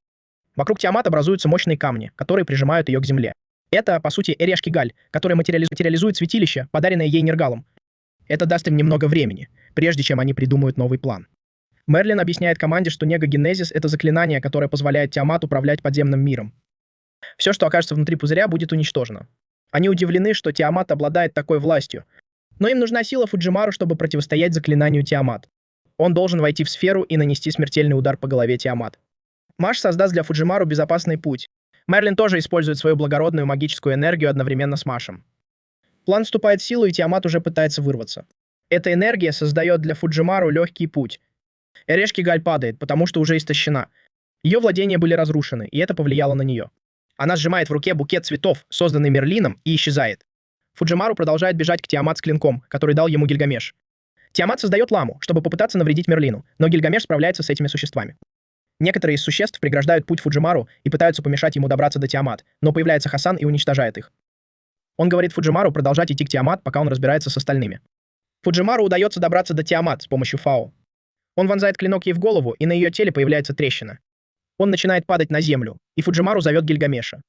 Вокруг Тиамат образуются мощные камни, которые прижимают ее к земле. Это, по сути, Эрешки-Галь, который материализует святилище, подаренное ей Нергалом. Это даст им немного времени, прежде чем они придумают новый план. Мерлин объясняет команде, что негогенезис — это заклинание, которое позволяет Тиамат управлять подземным миром. Все, что окажется внутри пузыря, будет уничтожено. Они удивлены, что Тиамат обладает такой властью. Но им нужна сила Фуджимару, чтобы противостоять заклинанию Тиамат. Он должен войти в сферу и нанести смертельный удар по голове Тиамат. Маш создаст для Фуджимару безопасный путь. Мерлин тоже использует свою благородную магическую энергию одновременно с Машем. План вступает в силу, и Тиамат уже пытается вырваться. Эта энергия создает для Фуджимару легкий путь. Эрешки-Галь падает, потому что уже истощена. Ее владения были разрушены, и это повлияло на нее. Она сжимает в руке букет цветов, созданный Мерлином, и исчезает. Фуджимару продолжает бежать к Тиамат с клинком, который дал ему Гильгамеш. Тиамат создает ламу, чтобы попытаться навредить Мерлину, но Гильгамеш справляется с этими существами. Некоторые из существ преграждают путь Фуджимару и пытаются помешать ему добраться до Тиамат, но появляется Хасан и уничтожает их. Он говорит Фуджимару продолжать идти к Тиамат, пока он разбирается с остальными. Фуджимару удается добраться до Тиамат с помощью Фао. Он вонзает клинок ей в голову, и на ее теле появляется трещина. Он начинает падать на землю, и Фуджимару зовет Гильгамеша.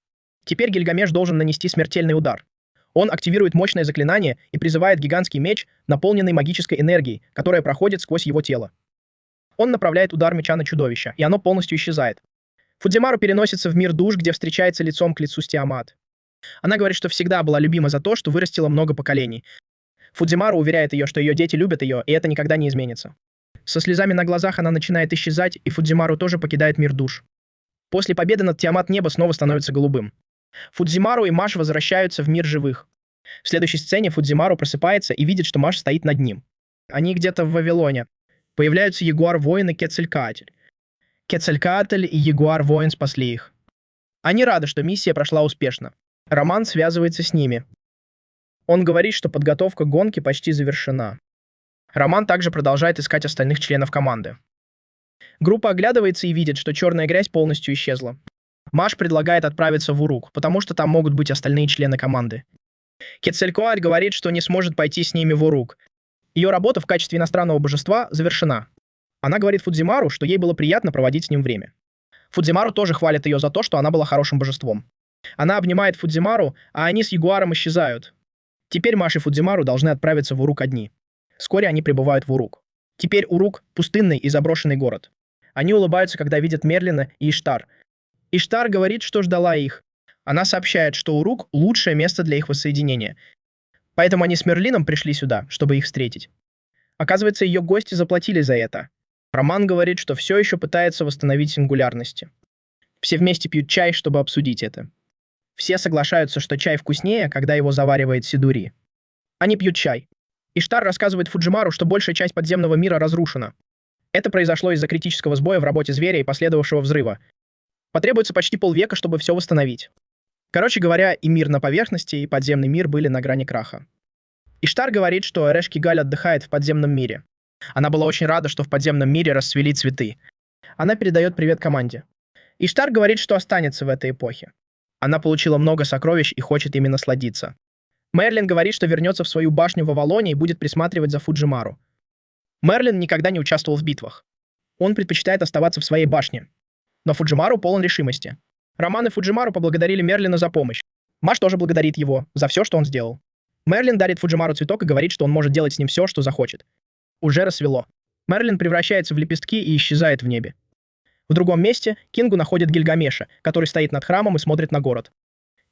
Теперь Гильгамеш должен нанести смертельный удар. Он активирует мощное заклинание и призывает гигантский меч, наполненный магической энергией, которая проходит сквозь его тело. Он направляет удар меча на чудовище, и оно полностью исчезает. Фудзимару переносится в мир душ, где встречается лицом к лицу с Тиамат. Она говорит, что всегда была любима за то, что вырастила много поколений. Фудзимару уверяет ее, что ее дети любят ее, и это никогда не изменится. Со слезами на глазах она начинает исчезать, и Фудзимару тоже покидает мир душ. После победы над Тиамат небо снова становится голубым. Фудзимару и Маш возвращаются в мир живых. В следующей сцене Фудзимару просыпается и видит, что Маш стоит над ним. Они где-то в Вавилоне. Появляются Ягуар-воин и Кецалькаатль. Кецалькаатль и Ягуар-воин спасли их. Они рады, что миссия прошла успешно. Роман связывается с ними. Он говорит, что подготовка гонки почти завершена. Роман также продолжает искать остальных членов команды. Группа оглядывается и видит, что черная грязь полностью исчезла. Маш предлагает отправиться в Урук, потому что там могут быть остальные члены команды. Кецалькаатль говорит, что не сможет пойти с ними в Урук. Ее работа в качестве иностранного божества завершена. Она говорит Фудзимару, что ей было приятно проводить с ним время. Фудзимару тоже хвалит ее за то, что она была хорошим божеством. Она обнимает Фудзимару, а они с Ягуаром исчезают. Теперь Маш и Фудзимару должны отправиться в Урук одни. Вскоре они прибывают в Урук. Теперь Урук — пустынный и заброшенный город. Они улыбаются, когда видят Мерлина и Иштар. Иштар говорит, что ждала их. Она сообщает, что Урук — лучшее место для их воссоединения. Поэтому они с Мерлином пришли сюда, чтобы их встретить. Оказывается, ее гости заплатили за это. Роман говорит, что все еще пытается восстановить сингулярности. Все вместе пьют чай, чтобы обсудить это. Все соглашаются, что чай вкуснее, когда его заваривает Сидури. Они пьют чай. Иштар рассказывает Фуджимару, что большая часть подземного мира разрушена. Это произошло из-за критического сбоя в работе зверя и последовавшего взрыва. Потребуется почти полвека, чтобы все восстановить. Короче говоря, и мир на поверхности, и подземный мир были на грани краха. Иштар говорит, что Эрешки-Галь отдыхает в подземном мире. Она была очень рада, что в подземном мире расцвели цветы. Она передает привет команде. Иштар говорит, что останется в этой эпохе. Она получила много сокровищ и хочет ими насладиться. Мерлин говорит, что вернется в свою башню в Авалоне и будет присматривать за Фуджимару. Мерлин никогда не участвовал в битвах. Он предпочитает оставаться в своей башне. Но Фуджимару полон решимости. Роман и Фуджимару поблагодарили Мерлина за помощь. Маш тоже благодарит его за все, что он сделал. Мерлин дарит Фуджимару цветок и говорит, что он может делать с ним все, что захочет. Уже рассвело. Мерлин превращается в лепестки и исчезает в небе. В другом месте Кингу находит Гильгамеша, который стоит над храмом и смотрит на город.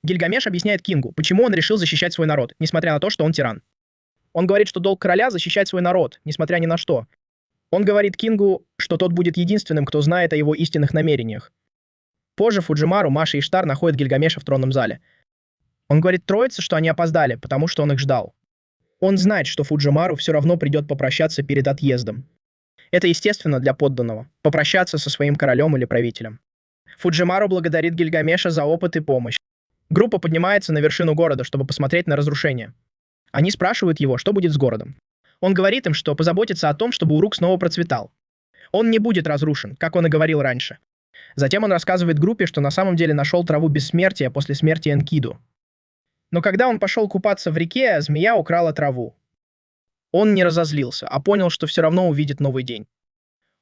Гильгамеш объясняет Кингу, почему он решил защищать свой народ, несмотря на то, что он тиран. Он говорит, что долг короля — защищать свой народ, несмотря ни на что. Он говорит Кингу, что тот будет единственным, кто знает о его истинных намерениях. Позже Фуджимару, Маша и Иштар находят Гильгамеша в тронном зале. Он говорит троице, что они опоздали, потому что он их ждал. Он знает, что Фуджимару все равно придет попрощаться перед отъездом. Это естественно для подданного — попрощаться со своим королем или правителем. Фуджимару благодарит Гильгамеша за опыт и помощь. Группа поднимается на вершину города, чтобы посмотреть на разрушение. Они спрашивают его, что будет с городом. Он говорит им, что позаботится о том, чтобы Урук снова процветал. Он не будет разрушен, как он и говорил раньше. Затем он рассказывает группе, что на самом деле нашел траву бессмертия после смерти Энкиду. Но когда он пошел купаться в реке, змея украла траву. Он не разозлился, а понял, что все равно увидит новый день.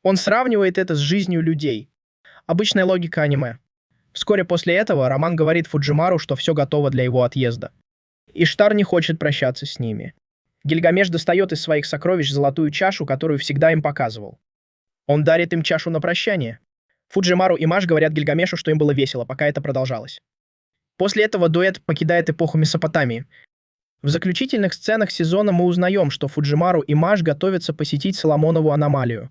Он сравнивает это с жизнью людей. Обычная логика аниме. Вскоре после этого Роман говорит Фуджимару, что все готово для его отъезда. Иштар не хочет прощаться с ними. Гильгамеш достает из своих сокровищ золотую чашу, которую всегда им показывал. Он дарит им чашу на прощание. Фуджимару и Маш говорят Гильгамешу, что им было весело, пока это продолжалось. После этого дуэт покидает эпоху Месопотамии. В заключительных сценах сезона мы узнаем, что Фуджимару и Маш готовятся посетить Соломонову аномалию.